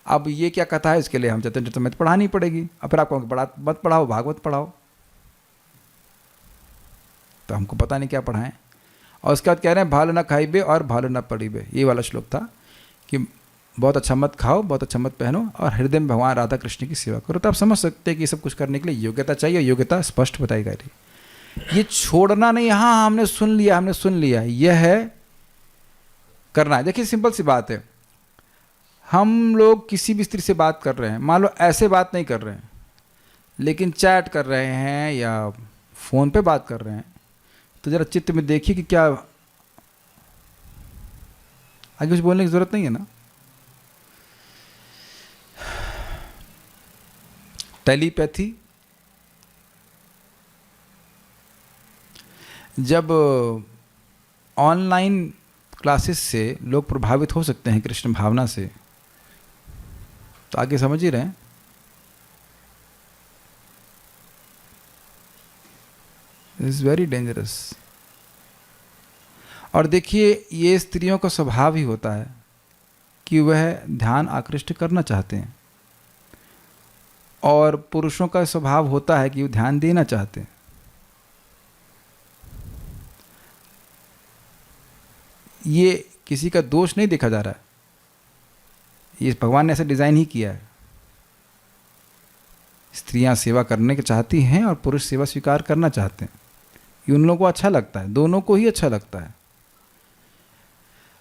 अब ये क्या कथा है, इसके लिए हम चैतन्य चरितमृत पढ़ानी पड़ेगी। अब फिर आपको मत पढ़ाओ, भागवत पढ़ाओ, तो हमको पता नहीं क्या पढ़ाएं। और उसके बाद कह रहे हैं भालो ना खाइबे और भालो ना पड़ीबे। ये वाला श्लोक था कि बहुत अच्छा मत खाओ, बहुत अच्छा मत पहनो, और हृदय में भगवान राधा कृष्ण की सेवा करो। तो आप समझ सकते हैं कि ये सब कुछ करने के लिए योग्यता चाहिए, योग्यता स्पष्ट बताई गई। ये छोड़ना नहीं, हाँ हमने सुन लिया, यह है करना है। देखिए सिंपल सी बात है, हम लोग किसी भी स्त्री से बात कर रहे हैं, मान लो ऐसे बात नहीं कर रहे हैं लेकिन चैट कर रहे हैं या फ़ोन पे बात कर रहे हैं, तो ज़रा चित्त में देखिए कि क्या आगे कुछ बोलने की ज़रूरत नहीं है ना। टेलीपैथी, जब ऑनलाइन क्लासेस से लोग प्रभावित हो सकते हैं कृष्ण भावना से। तो आगे समझ ही रहे हैं। Is very dangerous. और देखिए ये स्त्रियों का स्वभाव ही होता है कि वह ध्यान आकृष्ट करना चाहते हैं, और पुरुषों का स्वभाव होता है कि वो ध्यान देना चाहते हैं। ये किसी का दोष नहीं देखा जा रहा है, ये भगवान ने ऐसा डिज़ाइन ही किया है। स्त्रियां सेवा करने के चाहती हैं और पुरुष सेवा स्वीकार करना चाहते हैं। ये उन लोगों को अच्छा लगता है, दोनों को ही अच्छा लगता है।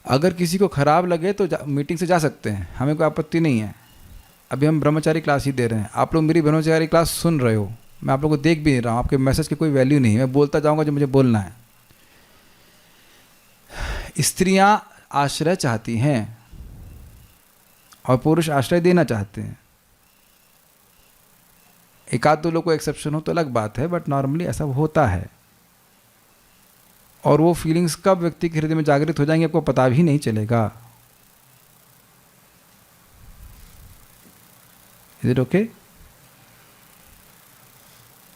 अगर किसी को खराब लगे तो मीटिंग से जा सकते हैं, हमें कोई आपत्ति नहीं है। अभी हम ब्रह्मचारी क्लास ही दे रहे हैं, आप लोग मेरी ब्रह्मचारी क्लास सुन रहे हो, मैं आप लोगों को देख भी नहीं रहा हूँ, आपके मैसेज की कोई वैल्यू नहीं है, मैं बोलता जाऊँगा जो मुझे बोलना है। स्त्रियां आश्रय चाहती हैं और पुरुष आश्रय देना चाहते हैं। एक आध दो लोग को एक्सेप्शन हो तो अलग बात है, बट नॉर्मली ऐसा होता है। और वो फीलिंग्स कब व्यक्ति के हृदय में जागृत हो जाएंगे आपको पता भी नहीं चलेगा। Is it okay?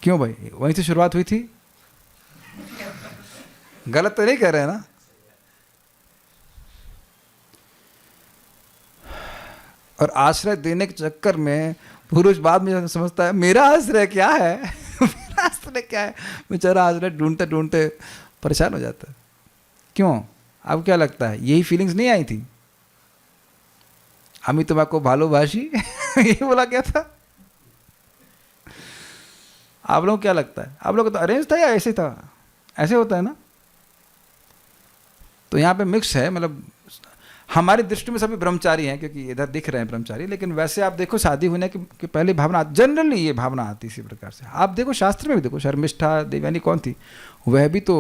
क्यों भाई, वहीं से शुरुआत हुई थी? गलत तो नहीं कह रहे हैं ना? और आश्रय देने के चक्कर में पुरुष बाद में समझता है मेरा आश्रय क्या है मेरा आश्रय क्या है, बेचारा आश्रय ढूंढते ढूंढते परेशान हो जाता है। क्यों? आपको क्या लगता है यही फीलिंग्स नहीं आई थी? আমি তোমাকে ভালোবাসি ये बोला क्या था? आप लोगों को क्या लगता है? आप लोगों को तो अरेंज था या ऐसे था? ऐसे होता है ना? तो यहाँ पे मिक्स है, मतलब हमारी दृष्टि में सभी ब्रह्मचारी हैं क्योंकि इधर दिख रहे हैं ब्रह्मचारी, लेकिन वैसे आप देखो शादी होने के पहले भावना जनरली ये भावना आती इसी प्रकार से। आप देखो शास्त्र में भी देखो, शर्मिष्ठा देवयानी कौन थी, वह भी तो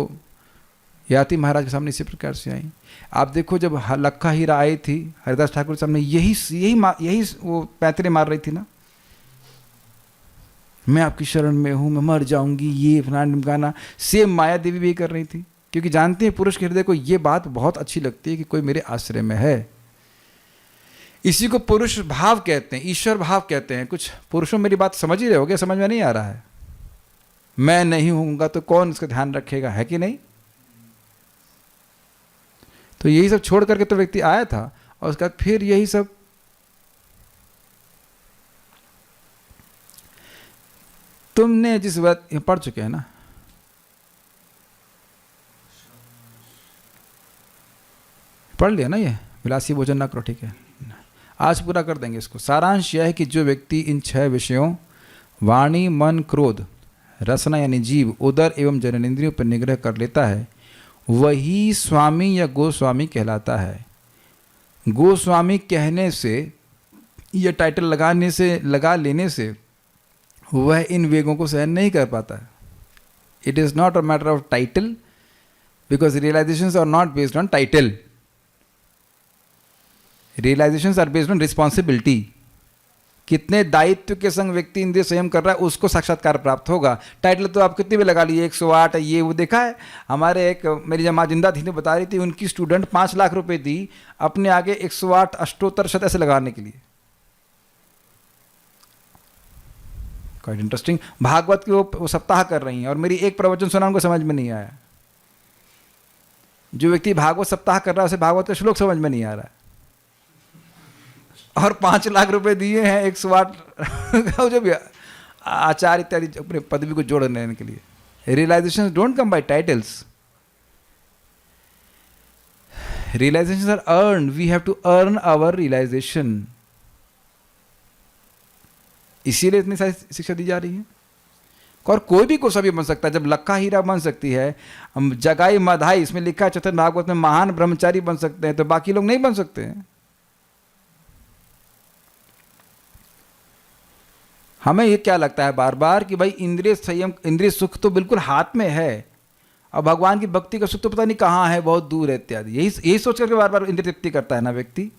याति महाराज के सामने इसी प्रकार से आई। आप देखो जब लक्खा हीरा आई थी हरिदास ठाकुर के सामने यही वो पैंतरे मार रही थी ना, मैं आपकी शरण में हूँ, मैं मर जाऊंगी, ये फलाना गाना। सेम माया देवी भी कर रही थी, क्योंकि जानते हैं पुरुष के हृदय को ये बात बहुत अच्छी लगती है कि कोई मेरे आश्रय में है। इसी को पुरुष भाव कहते हैं, ईश्वर भाव कहते हैं। कुछ पुरुषों मेरी बात समझ ही रहे होगे, समझ में नहीं आ रहा है? मैं नहीं होऊंगा तो कौन इसका ध्यान रखेगा, है कि नहीं? तो यही सब छोड़ करके तो व्यक्ति आया था, और उसके बाद फिर यही सब तुमने जिस बात पढ़ चुके हैं ना, पढ़ लिया ना, ये विलासी भोजन ना करो, ठीक है? आज पूरा कर देंगे इसको। सारांश यह है कि जो व्यक्ति इन 6 विषयों वाणी, मन, क्रोध, रसना यानी जीव, उदर एवं जननेंद्रियों पर निग्रह कर लेता है, वही स्वामी या गोस्वामी कहलाता है। गोस्वामी कहने से या टाइटल लगा लेने से वह इन वेगों को सहन नहीं कर पाता है। It is not a matter of title, because realisations are not based on title, realisations are based on responsibility. कितने दायित्व के संग व्यक्ति इंद्रिय संयम कर रहा है उसको साक्षात्कार प्राप्त होगा। टाइटल तो आप कितनी भी लगा लीजिए, 108 है, ये वो। देखा है हमारे एक मेरी जब माँ जिंदा थी तो बता रही थी, उनकी स्टूडेंट 5 लाख रुपए दी अपने आगे 108 अष्टोत्तर शत ऐसे लगाने के लिए। Quite interesting. भागवत की वो सप्ताह कर रही हैं और मेरी एक प्रवचन सुना उनको समझ में नहीं आया। जो व्यक्ति भागवत सप्ताह कर रहा है उसे भागवत का श्लोक समझ में नहीं आ रहा है, और 5 लाख रुपए दिए हैं 108 जो भी आचार्य इत्यादि अपने पदवी को जोड़ने के लिए। Realisation don't come by titles, realisation are earn, we have to earn our realisation. इसीलिए इतनी सारी शिक्षा दी जा रही है। और कोई भी गोस्वामी बन सकता है। जब लक्खा हीरा बन सकती है, जगाई मधाई, इसमें लिखा है चतुर्थ भागवत में महान ब्रह्मचारी बन सकते हैं, तो बाकी लोग नहीं बन सकते हैं। हमें ये क्या लगता है बार बार कि भाई इंद्रिय संयम, इंद्रिय सुख तो बिल्कुल हाथ में है, और भगवान की भक्ति का सुख तो पता नहीं कहाँ है, बहुत दूर है इत्यादि। यही सोच करके बार बार इंद्रिय तृप्ति करता है ना व्यक्ति।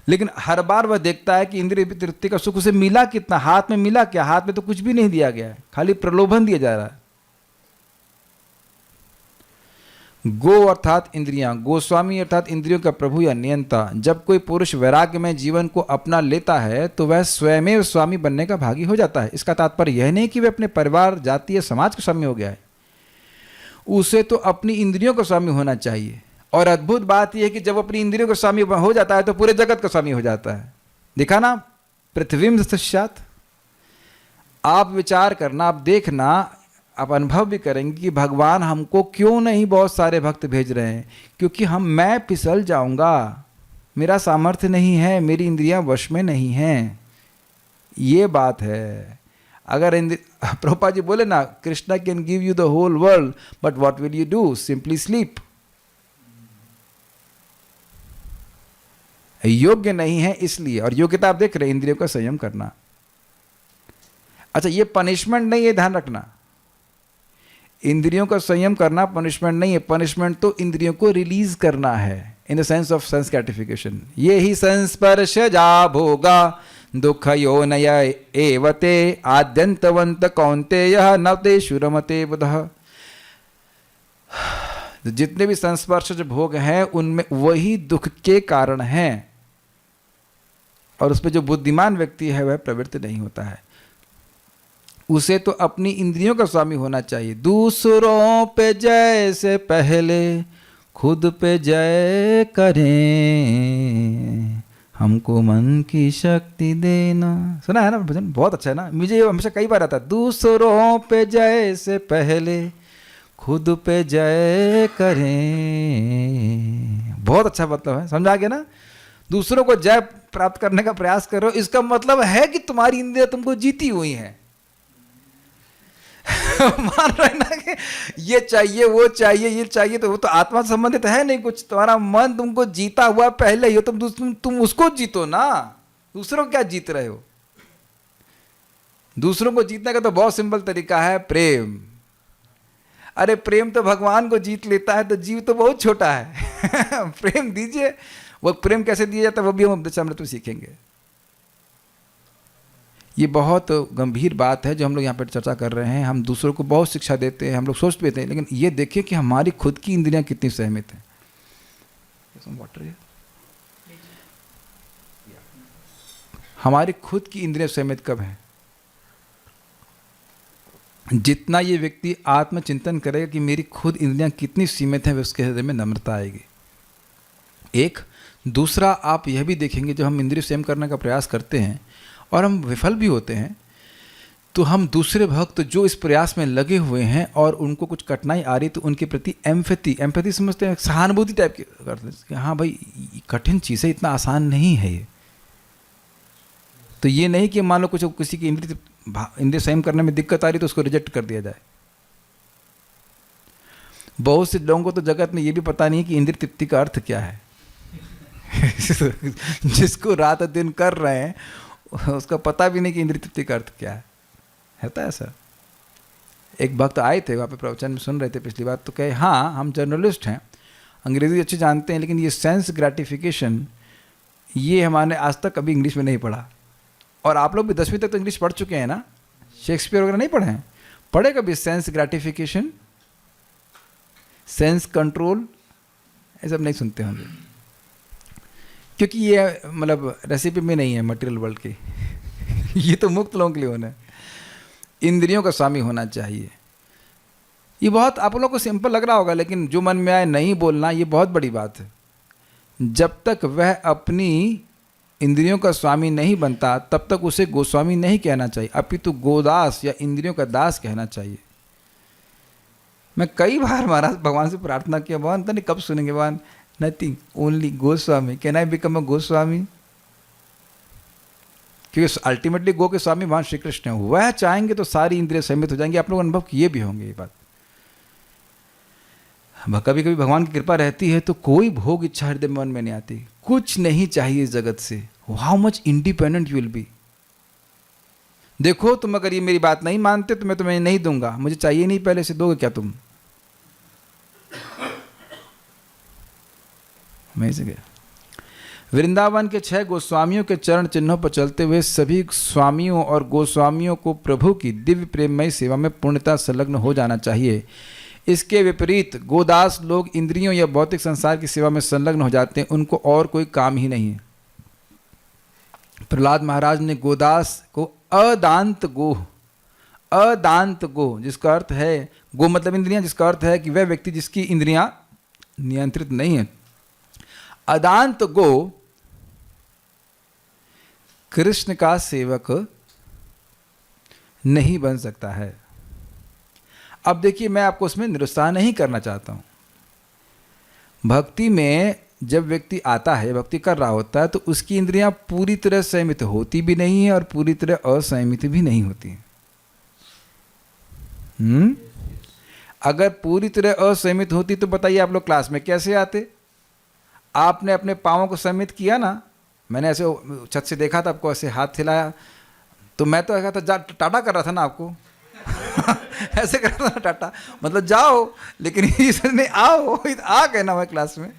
लेकिन हर बार वह देखता है कि इंद्रिय तृप्ति का सुख उसे मिला कितना, हाथ में मिला क्या? हाथ में तो कुछ भी नहीं दिया गया है, खाली प्रलोभन दिया जा रहा है। गो अर्थात इंद्रियां, गोस्वामी अर्थात इंद्रियों का प्रभु या नियंता। जब कोई पुरुष वैराग्य में जीवन को अपना लेता है तो वह स्वयं स्वामी बनने का भागी हो जाता है। इसका तात्पर्य यह नहीं कि वह अपने परिवार, जाति या समाज का स्वामी हो गया है, उसे तो अपनी इंद्रियों का स्वामी होना चाहिए। और अद्भुत बात यह है कि जब अपनी इंद्रियों का स्वामी हो जाता है तो पूरे जगत का स्वामी हो जाता है। देखा ना, पृथ्वीम तस्यात्। आप विचार करना, आप देखना, आप अनुभव भी करेंगे कि भगवान हमको क्यों नहीं बहुत सारे भक्त भेज रहे हैं। क्योंकि मैं फिसल जाऊंगा, मेरा सामर्थ्य नहीं है, मेरी इंद्रियां वश में नहीं हैं, ये बात है। अगर प्रभुपाद जी बोले ना, Krishna can give you the whole world but what will you do, simply sleep. योग्य नहीं है इसलिए, और योग्यता आप देख रहे हैं, इंद्रियों का संयम करना। अच्छा, ये पनिशमेंट नहीं है, ध्यान रखना। इंद्रियों का संयम करना पनिशमेंट नहीं है, पनिशमेंट तो इंद्रियों को रिलीज करना है, in the sense of sense gratification. ये ही संस्पर्श जा भोगा दुख यो नय एवते आद्यंतवंत कौन्तेय न ते शुरमते बुधः। जितने भी संस्पर्शज भोग हैं उनमें वही दुख के कारण हैं, और उसमें जो बुद्धिमान व्यक्ति है वह प्रवृत्त नहीं होता है। उसे तो अपनी इंद्रियों का स्वामी होना चाहिए। दूसरों पे जय से पहले खुद पे जय करें, हमको मन की शक्ति देना। सुना है ना भजन, बहुत अच्छा है ना, मुझे हमेशा कई बार आता है। दूसरों पे जय से पहले खुद पे जय करें, बहुत अच्छा मतलब है, समझा गया ना। दूसरों को जय प्राप्त करने का प्रयास करो, इसका मतलब है कि तुम्हारी इंद्रियां तुमको जीती हुई हैं। मान रहे ना कि ये चाहिए वो चाहिए ये चाहिए, तो वो तो आत्मा से संबंधित है नहीं कुछ। तुम्हारा मन तुमको जीता हुआ पहले ही हो, तुम उसको जीतो ना, दूसरों को क्या जीत रहे हो। दूसरों को जीतने का तो बहुत सिंपल तरीका है, प्रेम। अरे प्रेम तो भगवान को जीत लेता है, तो जीव तो बहुत छोटा है। प्रेम दीजिए। वो प्रेम कैसे दिया जाता है वो भी हम अमृत में सीखेंगे। ये बहुत गंभीर बात है जो हम लोग यहाँ पर चर्चा कर रहे हैं। हम दूसरों को बहुत शिक्षा देते हैं, हम लोग सोच लेते हैं, लेकिन ये देखिए कि हमारी खुद की इंद्रियां कितनी सहमित हैं। हमारी खुद की इंद्रियां सहमित कब हैं? जितना ये व्यक्ति आत्मचिंतन करेगा कि मेरी खुद इंद्रियां कितनी सीमित हैं, उसके हृदय में नम्रता आएगी। एक दूसरा, आप यह भी देखेंगे जब हम इंद्रिय संयम करने का प्रयास करते हैं और हम विफल भी होते हैं, तो हम दूसरे भक्त जो इस प्रयास में लगे हुए हैं और उनको कुछ कठिनाई आ रही, तो उनके प्रति एम्पैथी समझते हैं, सहानुभूति टाइप की करते हैं कि हाँ भाई कठिन चीज़ है, इतना आसान नहीं है ये। तो ये नहीं कि मान लो कुछ किसी की इंद्रिय संयम करने में दिक्कत आ रही तो उसको रिजेक्ट कर दिया जाए। बहुत से लोगों को तो जगत में ये भी पता नहीं है कि इंद्रिय तृप्ति का अर्थ क्या है। जिसको रात दिन कर रहे हैं उसका पता भी नहीं कि इंद्रिय तृप्ति का अर्थ क्या है। है ऐसा। एक भक्त आए थे वहाँ पे प्रवचन में, सुन रहे थे पिछली बार, तो कहे हाँ हम जर्नलिस्ट हैं, अंग्रेजी अच्छी जानते हैं, लेकिन ये सेंस ग्रेटिफिकेशन ये हमारे आज तक कभी इंग्लिश में नहीं पढ़ा। और आप लोग भी 10वीं तक तो इंग्लिश पढ़ चुके हैं ना, शेक्सपियर वगैरह नहीं पढ़े हैं? पढ़े कभी सेंस ग्रेटिफिकेशन, सेंस कंट्रोल, ये सब नहीं सुनते होंगे, क्योंकि ये मतलब रेसिपी में नहीं है मटेरियल वर्ल्ड की। ये तो मुक्त लोगों के लिए होना है। इंद्रियों का स्वामी होना चाहिए। ये बहुत आप लोगों को सिंपल लग रहा होगा, लेकिन जो मन में आए नहीं बोलना, ये बहुत बड़ी बात है। जब तक वह अपनी इंद्रियों का स्वामी नहीं बनता तब तक उसे गोस्वामी नहीं कहना चाहिए, अपितु गोदास या इंद्रियों का दास कहना चाहिए। मैं कई बार महाराज भगवान से प्रार्थना किया, भगवान नहीं कब सुनेंगे, भगवान nothing only Goswami, can I become a Goswami? क्योंकि अल्टीमेटली गो के स्वामी भगवान श्री कृष्ण है, वह चाहेंगे तो सारी इंद्रिय संयमित हो जाएंगे। आप लोग अनुभव किए भी होंगे ये बात। कभी कभी भगवान की कृपा रहती है तो कोई भोग इच्छा हृदय मन में नहीं आती, कुछ नहीं चाहिए इस जगत से। How much independent you will be. देखो तुम अगर ये मेरी बात नहीं मानते तो मैं तुम्हें नहीं दूंगा, मुझे चाहिए नहीं, पहले से दोगे क्या तुम? वृंदावन के 6 गोस्वामियों के चरण चिन्हों पर चलते हुए सभी स्वामियों और गोस्वामियों को प्रभु की दिव्य प्रेममय सेवा में पूर्णतः संलग्न हो जाना चाहिए। इसके विपरीत गोदास लोग इंद्रियों या भौतिक संसार की सेवा में संलग्न हो जाते हैं, उनको और कोई काम ही नहीं है। प्रहलाद महाराज ने गोदास को अदांत गो, जिसका अर्थ है गो मतलब इंद्रियां, जिसका अर्थ है कि वह व्यक्ति जिसकी इंद्रियां नियंत्रित नहीं है। अदांत गो कृष्ण का सेवक नहीं बन सकता है। अब देखिए, मैं आपको उसमें निरुत्साह नहीं करना चाहता हूं। भक्ति में जब व्यक्ति आता है, भक्ति कर रहा होता है, तो उसकी इंद्रियां पूरी तरह संयमित होती भी नहीं है और पूरी तरह असंयमित भी नहीं होती। अगर पूरी तरह असंयमित होती तो बताइए आप लोग क्लास में कैसे आते? आपने अपने पाँवों को संयमित किया ना, मैंने ऐसे छत से देखा था आपको, ऐसे हाथ हिलाया, तो मैं तो कहता था टाटा कर रहा था ना आपको ऐसे कर रहा था टाटा, मतलब जाओ, लेकिन इसने आओ, आ गए ना मैं क्लास में।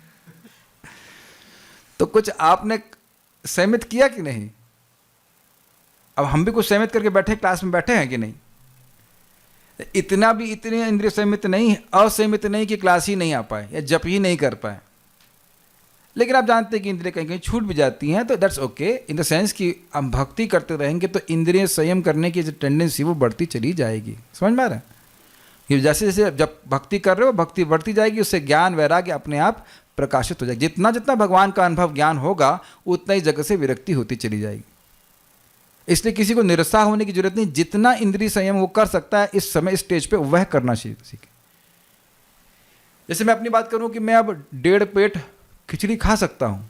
तो कुछ आपने संयमित किया कि नहीं? अब हम भी कुछ संयमित करके बैठे, क्लास में बैठे हैं कि नहीं? इतना भी इतने इंद्रिय संयमित नहीं, असंयमित नहीं कि क्लास ही नहीं आ पाए या जप ही नहीं कर पाए। लेकिन आप जानते हैं कि इंद्रिय कहीं कहीं छूट भी जाती हैं, तो that's okay, in the sense कि हम भक्ति करते रहेंगे तो इंद्रिय संयम करने की जो टेंडेंसी वो बढ़ती चली जाएगी। समझ में आ रहा है? कि जैसे जैसे जब भक्ति कर रहे हो, भक्ति बढ़ती जाएगी, उससे ज्ञान वैराग्य अपने आप प्रकाशित हो जाएगी। जितना जितना भगवान का अनुभव ज्ञान होगा, उतना ही जगह से विरक्ति होती चली जाएगी। इसलिए किसी को निरुत्साह होने की जरूरत नहीं। जितना इंद्रिय संयम वो कर सकता है इस समय, इस स्टेज पे, वह करना चाहिए किसी के। जैसे मैं अपनी बात करूं कि मैं अब 1.5 पेट खिचड़ी खा सकता हूं,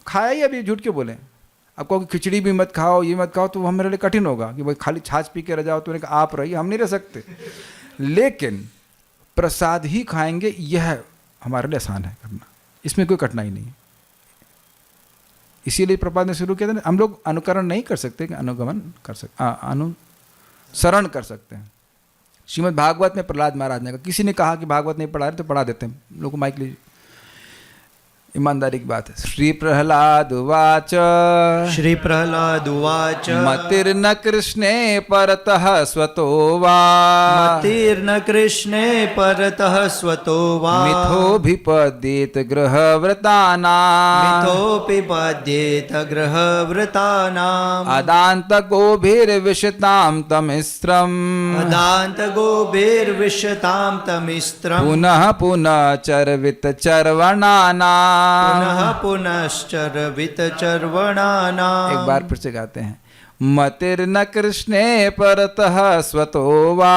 खाया ही अभी, झूठ क्यों बोले? अब कहो कि खिचड़ी भी मत खाओ, ये मत खाओ, तो वो मेरे लिए कठिन होगा कि भाई खाली छाछ पी के रह जाओ। तो आप रहिए, हम नहीं रह सकते, लेकिन प्रसाद ही खाएंगे, यह हमारे लिए आसान है करना, इसमें कोई कठिनाई नहीं है। इसीलिए प्रपात ने शुरू किया था। हम लोग अनुकरण नहीं कर सकते, अनुगमन कर सकते, अनुसरण कर सकते हैं। श्रीमद् भागवत में प्रहलाद महाराज ने कहा, किसी ने कहा कि भागवत नहीं पढ़ा रहे तो पढ़ा देते हैं, लोगों को माइक लीजिए, ईमानदारी की बात है। श्री प्रहलाद उवाच, श्री प्रहलाद उवाच, मतिर्न कृष्णे परतः स्वतो वा, मतिर्न कृष्णे परतः स्वतो वा, मिथोभिपद्येत गृहव्रतानां, मिथोपिपद्येत गृहव्रतानां, अदान्त गोभिर्विशतां तमिस्त्रम्, अदान्त गोभिर्विशतां तमिस्त्रम्, पुनः पुनः चर्वित चर्वणानां, पुनः पुनश्चर्वित चर्वणानाम्। एक बार फिर से गाते हैं। मतिर्न कृष्णे परतः स्वतो वा,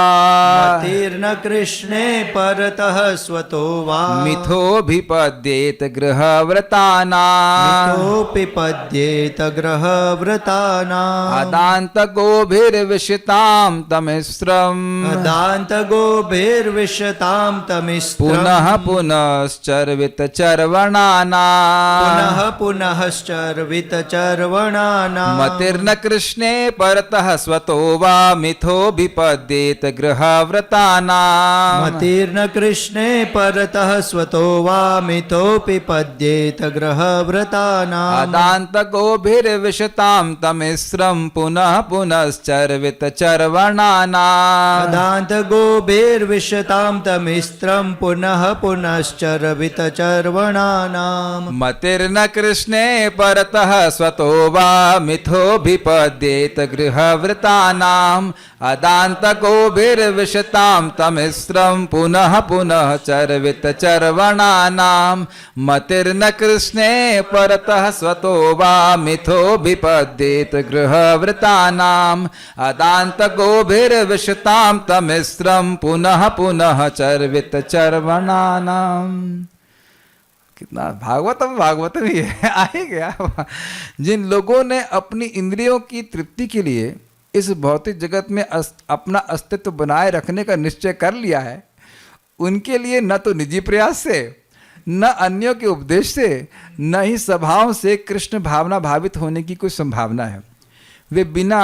मतिर्न कृष्णे परतः स्वतो वा, मिथोभिपद्येत गृहव्रतानां, मिथोपिपद्येत गृहव्रतानाम्, अदान्त गोभिर्विशतां तमिस्त्रम्, अदान्त गोभिर्विशतां तमिस्त्रम्, पुनः पुनश्चर्वित चर्वणानां, पुनः पुनश्चर्वित चर्वणानाम्। मतिर्न कृष्णे परतः स्वतो वा, मिथोभिपद्येत गृहव्रतानां, मतिर्न कृष्णे परतः स्वतो वा, मिथोपिपद्येत गृहव्रतानाम्, अदान्त गोभिर्विशतां तमिस्त्रम्, पुनः पुनश्चर्वित चर्वणानां, अदान्त गोभिर्विशतां तमिस्त्रम्, पुनः पुनश्चर्वित चर्वणानाम्। मतिर्न कृष्णे परतः स्वतो वा, मिथोभिपद्येत गृहव्रतानां, अदान्त गोभिर्विशतां तमिस्त्रम्, पुनः पुनः चर्वित चर्वणानां, मतिर्न कृष्णे परतः स्वतो वा, मिथोभिपद्येत गृहव्रतानां, अदान्त गोभिर्विशतां तमिस्त्रम्, पुनः पुनः चर्वित चर्वणानां। कितना भागवतम भागवतम ही है, आए गया। जिन लोगों ने अपनी इंद्रियों की तृप्ति के लिए इस भौतिक जगत में अपना अस्तित्व बनाए रखने का निश्चय कर लिया है, उनके लिए न तो निजी प्रयास से, न अन्यों के उपदेश से, न ही सभाओं से कृष्ण भावना भावित होने की कोई संभावना है। वे बिना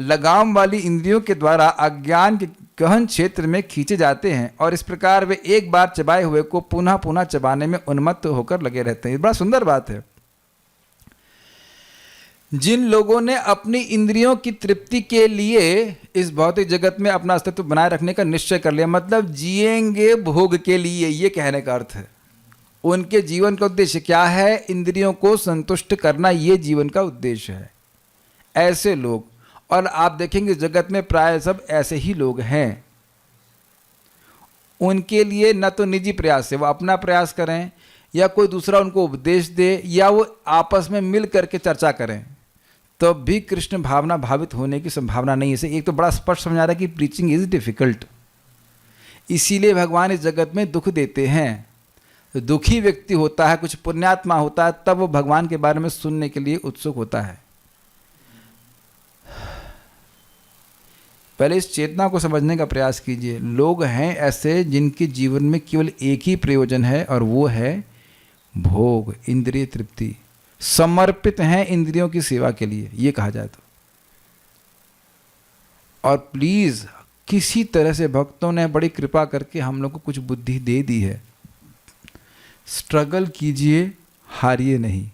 लगाम वाली इंद्रियों के द्वारा अज्ञान के गहन क्षेत्र में खींचे जाते हैं और इस प्रकार वे एक बार चबाए हुए को पुनः पुनः चबाने में उन्मत्त होकर लगे रहते हैं। बड़ा सुंदर बात है। जिन लोगों ने अपनी इंद्रियों की तृप्ति के लिए इस भौतिक जगत में अपना अस्तित्व बनाए रखने का निश्चय कर लिया, मतलब जिएंगे भोग के लिए, ये कहने का अर्थ है। उनके जीवन का उद्देश्य क्या है? इंद्रियों को संतुष्ट करना, ये जीवन का उद्देश्य है। ऐसे लोग, और आप देखेंगे जगत में प्राय सब ऐसे ही लोग हैं। उनके लिए न तो निजी प्रयास से वो अपना प्रयास करें, या कोई दूसरा उनको उपदेश दे, या वो आपस में मिल करके चर्चा करें, तब भी कृष्ण भावना भावित होने की संभावना नहीं है। इसे एक तो बड़ा स्पष्ट समझा रहा है कि प्रीचिंग इज डिफिकल्ट, इसीलिए भगवान इस जगत में दुख देते हैं। तो दुखी व्यक्ति होता है, कुछ पुण्यात्मा होता है, तब वो भगवान के बारे में सुनने के लिए उत्सुक होता है। पहले इस चेतना को समझने का प्रयास कीजिए। लोग हैं ऐसे जिनके जीवन में केवल एक ही प्रयोजन है, और वो है भोग, इंद्रिय तृप्ति, समर्पित हैं इंद्रियों की सेवा के लिए, ये कहा जाए तो। और प्लीज, किसी तरह से भक्तों ने बड़ी कृपा करके हम लोग को कुछ बुद्धि दे दी है, स्ट्रगल कीजिए, हारिए नहीं,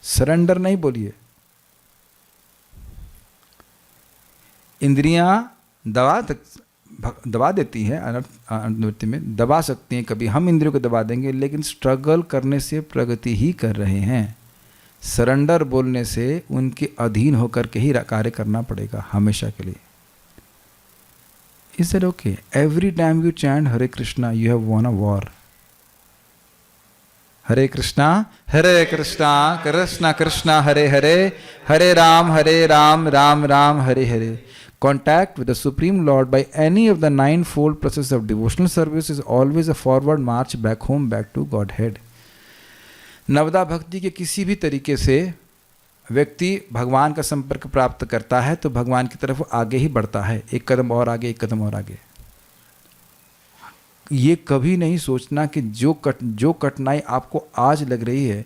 सरेंडर नहीं बोलिए। इंद्रियां दबा देती हैं, अनुवृत्ति में दबा सकती हैं, कभी हम इंद्रियों को दबा देंगे, लेकिन स्ट्रगल करने से प्रगति ही कर रहे हैं। सरेंडर बोलने से उनके अधीन होकर के ही कार्य करना पड़ेगा हमेशा के लिए। Is that okay? Every time you chant Hare Krishna, you have won a war. Hare Krishna, Krishna Krishna, Hare Hare, Hare Ram, Ram Ram, Hare Hare. Contact with the Supreme Lord by any of the ninefold process of devotional service is always a forward march back home, back to Godhead. नवदा भक्ति के किसी भी तरीके से व्यक्ति भगवान का संपर्क प्राप्त करता है तो भगवान की तरफ आगे ही बढ़ता है, एक कदम और आगे, एक कदम और आगे। ये कभी नहीं सोचना कि जो कठिनाई आपको आज लग रही है,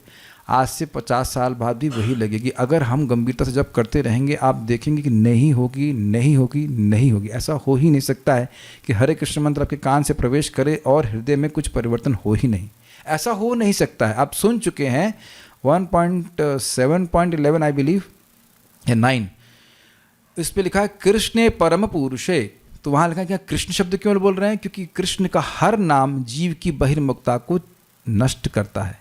आज से 50 साल बाद भी वही लगेगी। अगर हम गंभीरता से जब करते रहेंगे, आप देखेंगे कि नहीं होगी, नहीं होगी, नहीं होगी। ऐसा हो ही नहीं सकता है कि हरे कृष्ण मंत्र आपके कान से प्रवेश करे और हृदय में कुछ परिवर्तन हो ही नहीं। ऐसा हो नहीं सकता है। आप सुन चुके हैं 1.7.11 आई बिलीव या 9, इस पे लिखा है कृष्ण परम पुरुषे। तो वहाँ लिखा है क्या कृष्ण शब्द क्यों बोल रहे हैं? क्योंकि कृष्ण का हर नाम जीव की बहिर्मुखता को नष्ट करता है।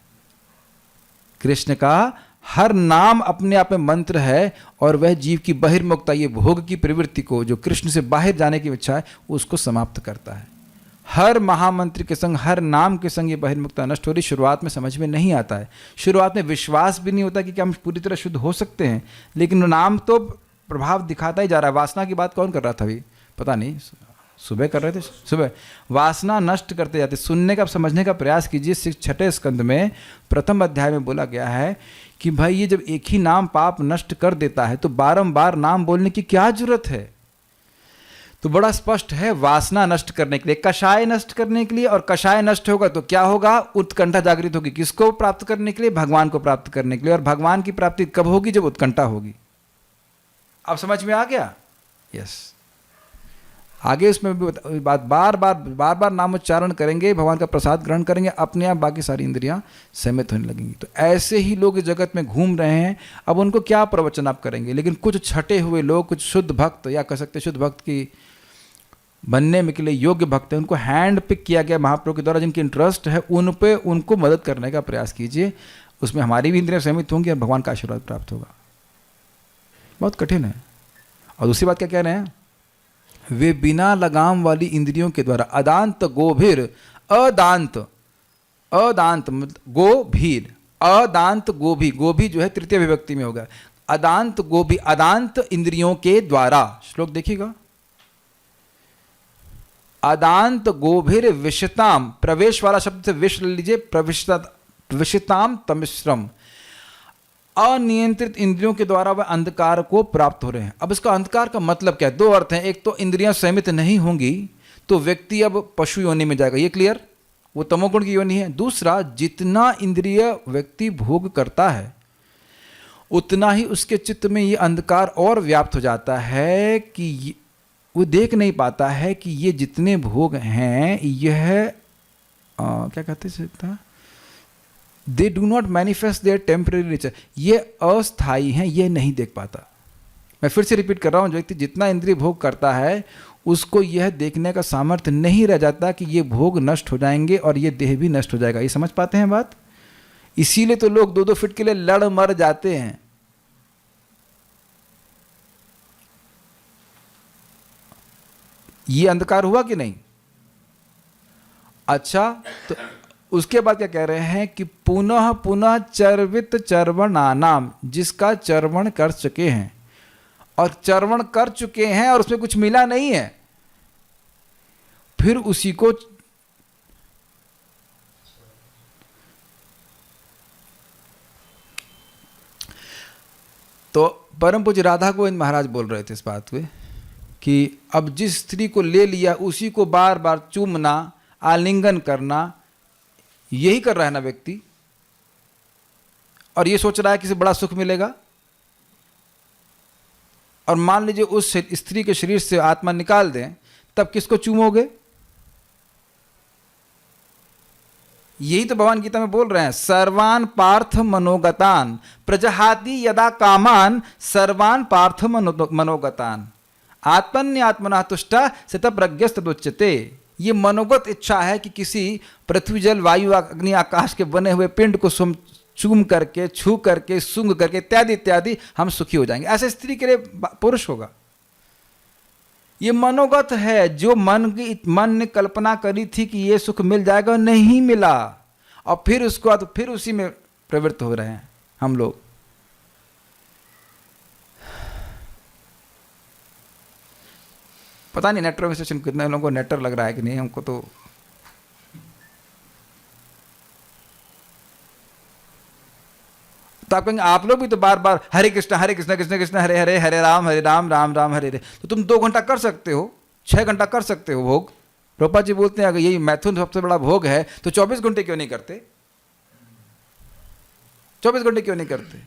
कृष्ण का हर नाम अपने आप में मंत्र है और वह जीव की बहिर्मुखता, ये भोग की प्रवृत्ति को, जो कृष्ण से बाहर जाने की इच्छा है, उसको समाप्त करता है। हर महामंत्र के संग, हर नाम के संग ये बहिर्मुखता नष्ट हो रही। शुरुआत में समझ में नहीं आता है, शुरुआत में विश्वास भी नहीं होता कि क्या हम पूरी तरह शुद्ध हो सकते हैं, लेकिन नाम तो प्रभाव दिखाता ही जा रहा है। वासना की बात कौन कर रहा था अभी? पता नहीं, सुबह कर रहे थे। सुबह वासना नष्ट करते जाते। सुनने का, समझने का प्रयास कीजिए। 6 स्कंद में प्रथम अध्याय में बोला गया है कि भाई ये जब एक ही नाम पाप नष्ट कर देता है तो बारंबार नाम बोलने की क्या जरूरत है? तो बड़ा स्पष्ट है, वासना नष्ट करने के लिए, कषाय नष्ट करने के लिए। और कषाय नष्ट होगा तो क्या होगा? उत्कंठा जागृत होगी। किसको प्राप्त करने के लिए? भगवान को प्राप्त करने के लिए। और भगवान की प्राप्ति कब होगी? जब उत्कंठा होगी। अब समझ में आ गया? यस। आगे उसमें भी बात, बार बार नामोच्चारण करेंगे, भगवान का प्रसाद ग्रहण करेंगे, अपने आप बाकी सारी इंद्रियां सहमित होने लगेंगी। तो ऐसे ही लोग इस जगत में घूम रहे हैं। अब उनको क्या प्रवचन आप करेंगे? लेकिन कुछ छटे हुए लोग, कुछ शुद्ध भक्त, या कह सकते शुद्ध भक्त की बनने में के लिए योग्य भक्त हैं, उनको हैंड पिक किया गया महाप्रभु के द्वारा, जिनकी इंटरेस्ट है उन पे उनको मदद करने का प्रयास कीजिए। उसमें हमारी भी इंद्रियां सहमित होंगी और भगवान का आशीर्वाद प्राप्त होगा। बहुत कठिन है। और दूसरी बात क्या कह रहे हैं? वे बिना लगाम वाली इंद्रियों के द्वारा अदांत गोभीर, अदांत मतलब गोभीर, अदांत गोभी, गोभी जो है तृतीय विभक्ति में होगा। अदांत गोभी, अदांत इंद्रियों के द्वारा। श्लोक देखिएगा। अदांत गोभीर विशताम, प्रवेश वाला शब्द से विश ले लीजिए, विशताम तमिश्रम। अनियंत्रित इंद्रियों के द्वारा वह अंधकार को प्राप्त हो रहे हैं। अब इसका अंधकार का मतलब क्या है? 2 अर्थ हैं। एक तो इंद्रियां सहमित नहीं होंगी तो व्यक्ति अब पशु योनि में जाएगा, ये क्लियर, वो तमोगुण की योनि है। दूसरा, जितना इंद्रिय व्यक्ति भोग करता है उतना ही उसके चित्त में ये अंधकार और व्याप्त हो जाता है कि वो देख नहीं पाता है कि ये जितने भोग हैं, यह क्या कहते हैं, they do not manifest their temporary nature, ये अस्थाई हैं, ये नहीं देख पाता। मैं फिर से रिपीट कर रहा हूँ, जो व्यक्ति जितना इंद्रिय भोग करता है उसको यह देखने का सामर्थ्य नहीं रह जाता कि ये भोग नष्ट हो जाएंगे और ये देह भी नष्ट हो जाएगा। ये समझ पाते हैं बात? इसीलिए तो लोग 2-2 फीट के लिए लड़ मर जाते हैं। ये अंधकार हुआ कि नहीं? अच्छा, तो उसके बाद क्या कह रहे हैं कि पुनः पुनः चर्वित चर्वणानाम, जिसका चर्वण कर चुके हैं, और चर्वण कर चुके हैं और उसमें कुछ मिला नहीं है, फिर उसी को तो परम पूज्य राधा गोविंद महाराज बोल रहे थे इस बात पे कि अब जिस स्त्री को ले लिया उसी को बार बार चूमना, आलिंगन करना, यही कर रहा है ना व्यक्ति, और ये सोच रहा है कि इसे बड़ा सुख मिलेगा। और मान लीजिए उस स्त्री के शरीर से आत्मा निकाल दें, तब किसको चूमोगे? यही तो भगवान गीता में बोल रहे हैं, सर्वान पार्थ मनोगतान प्रजहाति यदा कामान सर्वान पार्थ मनोगतान आत्मन्यात्मना तुष्टा सित प्रज्ञस्तदुच्यते। ये मनोगत इच्छा है कि किसी पृथ्वी जल वायु अग्नि आकाश के बने हुए पिंड को चूम करके, छू करके, सूंघ करके इत्यादि इत्यादि हम सुखी हो जाएंगे। ऐसे स्त्री के लिए पुरुष होगा। ये मनोगत है, जो मन ने कल्पना करी थी कि ये सुख मिल जाएगा, नहीं मिला, और फिर उसको फिर उसी में प्रवृत्त हो रहे हैं हम लोग। पता नहीं नेटवर्क स्टेशन कितने लोगों को नेटवर्क लग रहा है कि नहीं, हमको तो आप कहेंगे आप लोग भी तो बार बार हरे कृष्ण कृष्ण कृष्ण हरे हरे, हरे राम राम राम हरे हरे, तो तुम 2 घंटा कर सकते हो, 6 घंटा कर सकते हो भोग। रूपा जी बोलते हैं अगर यही मैथुन सबसे बड़ा भोग है तो 24 घंटे क्यों नहीं करते? 24 घंटे क्यों नहीं करते?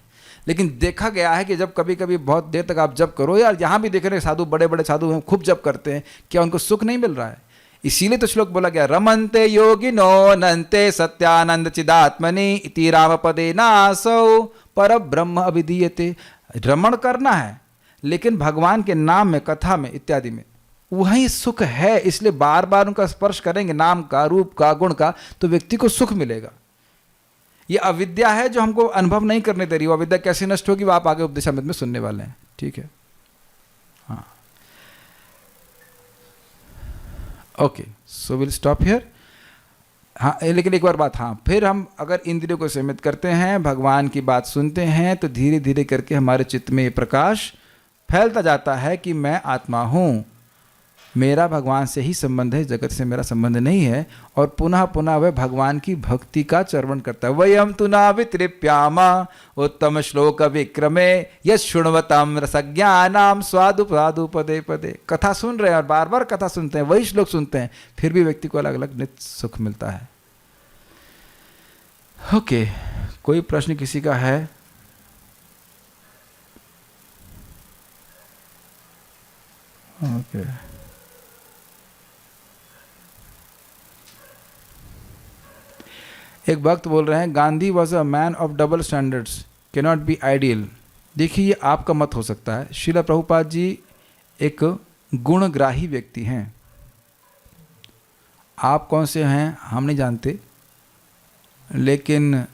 लेकिन देखा गया है कि जब कभी कभी बहुत देर तक आप जप करो, यार यहाँ भी देख रहे हैं साधु, बड़े बड़े साधु खूब जप करते हैं, क्या उनको सुख नहीं मिल रहा है? इसीलिए तो श्लोक बोला गया, रमन्ते योगिनो नन्ते सत्यानंद चिदात्मनि इति राम पदे नासौ पर ब्रह्म अभिधीयते। रमण करना है, लेकिन भगवान के नाम में, कथा में इत्यादि में वही सुख है। इसलिए बार बार उनका स्पर्श करेंगे, नाम का, रूप का, गुण का, तो व्यक्ति को सुख मिलेगा। ये अविद्या है जो हमको अनुभव नहीं करने दे रही। वो अविद्या कैसे नष्ट होगी वो आप आगे उपदेशामृत में सुनने वाले हैं, ठीक है? हाँ, okay, so will stop here. हाँ, लेकिन एक बार बात, हाँ, फिर हम अगर इंद्रियों को सीमित करते हैं, भगवान की बात सुनते हैं, तो धीरे धीरे करके हमारे चित्त में ये प्रकाश फैलता जाता है कि मैं आत्मा हूँ, मेरा भगवान से ही संबंध है, जगत से मेरा संबंध नहीं है। और पुनः पुनः वह भगवान की भक्ति का चर्वण करता है। वयम तु न वितृप्यामा उत्तम श्लोक विक्रमे यस् शृण्वताम रसज्ञानाम स्वादु स्वादु पदे पदे। कथा सुन रहे हैं और बार बार कथा सुनते हैं, वही श्लोक सुनते हैं, फिर भी व्यक्ति को अलग अलग नित्य सुख मिलता है। ओके, कोई प्रश्न किसी का है? ओके, एक भक्त बोल रहे हैं, Gandhi was a man of double standards, can not be ideal. देखिए, ये आपका मत हो सकता है। श्रील प्रभुपाद जी एक गुणग्राही व्यक्ति हैं। आप कौन से हैं हम नहीं जानते, लेकिन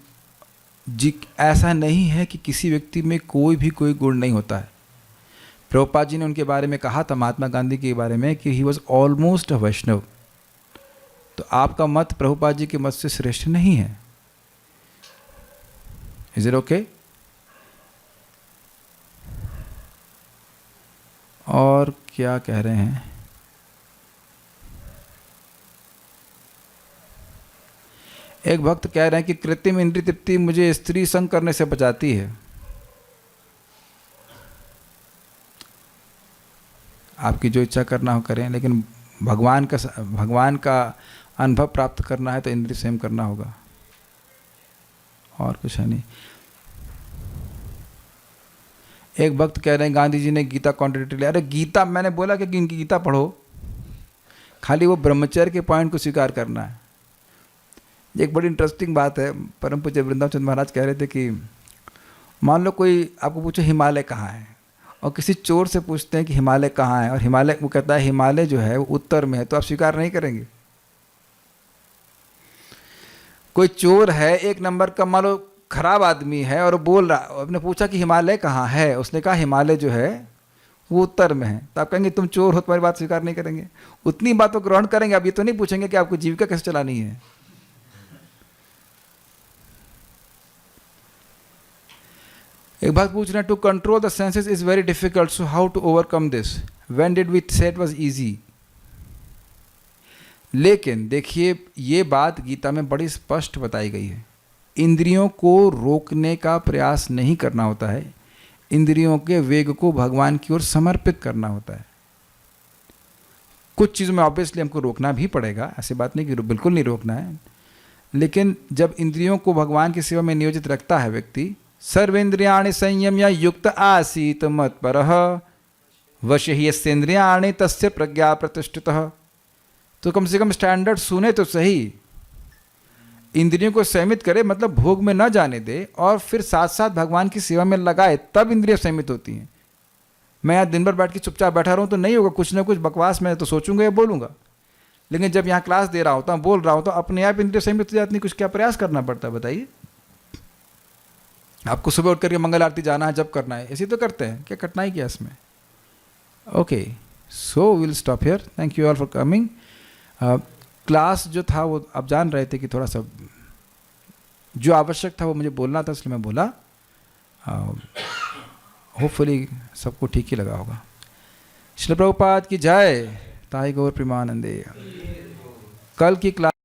जी ऐसा नहीं है कि किसी व्यक्ति में कोई भी कोई गुण नहीं होता है। प्रभुपाद जी ने उनके बारे में कहा था, महात्मा गांधी के बारे में, कि ही वॉज ऑलमोस्ट अ वैष्णव। तो आपका मत प्रभुपाद जी के मत से श्रेष्ठ नहीं है। Is it okay? और क्या कह रहे हैं? एक भक्त कह रहे हैं कि कृत्रिम इंद्रिय तृप्ति मुझे स्त्री संग करने से बचाती है। आपकी जो इच्छा करना हो करें, लेकिन भगवान का अनुभव प्राप्त करना है तो इंद्रिय संयम करना होगा, और कुछ है नहीं। एक भक्त कह रहे हैं गांधी जी ने गीता कॉन्ट्रडिक्ट लिया। अरे गीता, मैंने बोला कि गीता पढ़ो, खाली वो ब्रह्मचर्य के पॉइंट को स्वीकार करना है। एक बड़ी इंटरेस्टिंग बात है, परम पूज्य वृंदावन चंद्र महाराज कह रहे थे कि मान लो कोई आपको पूछे हिमालय कहाँ है, और किसी चोर से पूछते हैं कि हिमालय कहाँ है, और हिमालय वो कहता है हिमालय जो है वो उत्तर में है, तो आप स्वीकार नहीं करेंगे? कोई चोर है एक नंबर का, मान लो खराब आदमी है, और बोल रहा, आपने पूछा कि हिमालय कहाँ है, उसने कहा हिमालय जो है वो उत्तर में है, तो आप कहेंगे तुम चोर हो, तुम्हारी बात स्वीकार नहीं करेंगे? उतनी बात को ग्रहण करेंगे, आप ये तो नहीं पूछेंगे कि आपको जीविका कैसे चलानी है। एक बात पूछ रहे हैं, to control the senses is very difficult, so how to overcome this? When did we say it was easy? लेकिन देखिए ये बात गीता में बड़ी स्पष्ट बताई गई है, इंद्रियों को रोकने का प्रयास नहीं करना होता है, इंद्रियों के वेग को भगवान की ओर समर्पित करना होता है। कुछ चीज़ों में ऑब्वियसली हमको रोकना भी पड़ेगा, ऐसी बात नहीं कि बिल्कुल नहीं रोकना है, लेकिन जब इंद्रियों को भगवान की सेवा में नियोजित रखता है व्यक्ति, सर्वेन्द्रियाणि संयम्य युक्त आसीत मत्परः वश ही यस्येन्द्रियाणि तस्य प्रज्ञा प्रतिष्ठितः। तो कम से कम स्टैंडर्ड सुने तो सही, इंद्रियों को संयमित करे मतलब भोग में न जाने दे, और फिर साथ साथ भगवान की सेवा में लगाए, तब इंद्रियां संयमित होती हैं। मैं यहाँ दिन भर बैठ के चुपचाप बैठा रहूँ तो नहीं होगा, कुछ ना कुछ बकवास मैं तो सोचूंगा या बोलूँगा, लेकिन जब यहाँ क्लास दे रहा होता हूँ, बोल रहा होता हूँ, अपने आप इंद्रिय संयमित हो जाती नहीं, कुछ क्या प्रयास करना पड़ता है बताइए? आपको सुबह उठ करके मंगल आरती जाना है, जब करना है, ऐसे तो करते हैं, क्या कठिनाई क्या इसमें? Okay, so will stop here, thank you all for coming. Class जो था वो आप जान रहे थे कि थोड़ा सा जो आवश्यक था वो मुझे बोलना था, इसलिए मैं बोला। होपफुली सबको ठीक ही लगा होगा। श्रील प्रभुपाद की जय। ताई गौर प्रेमानंदे। कल की क्लास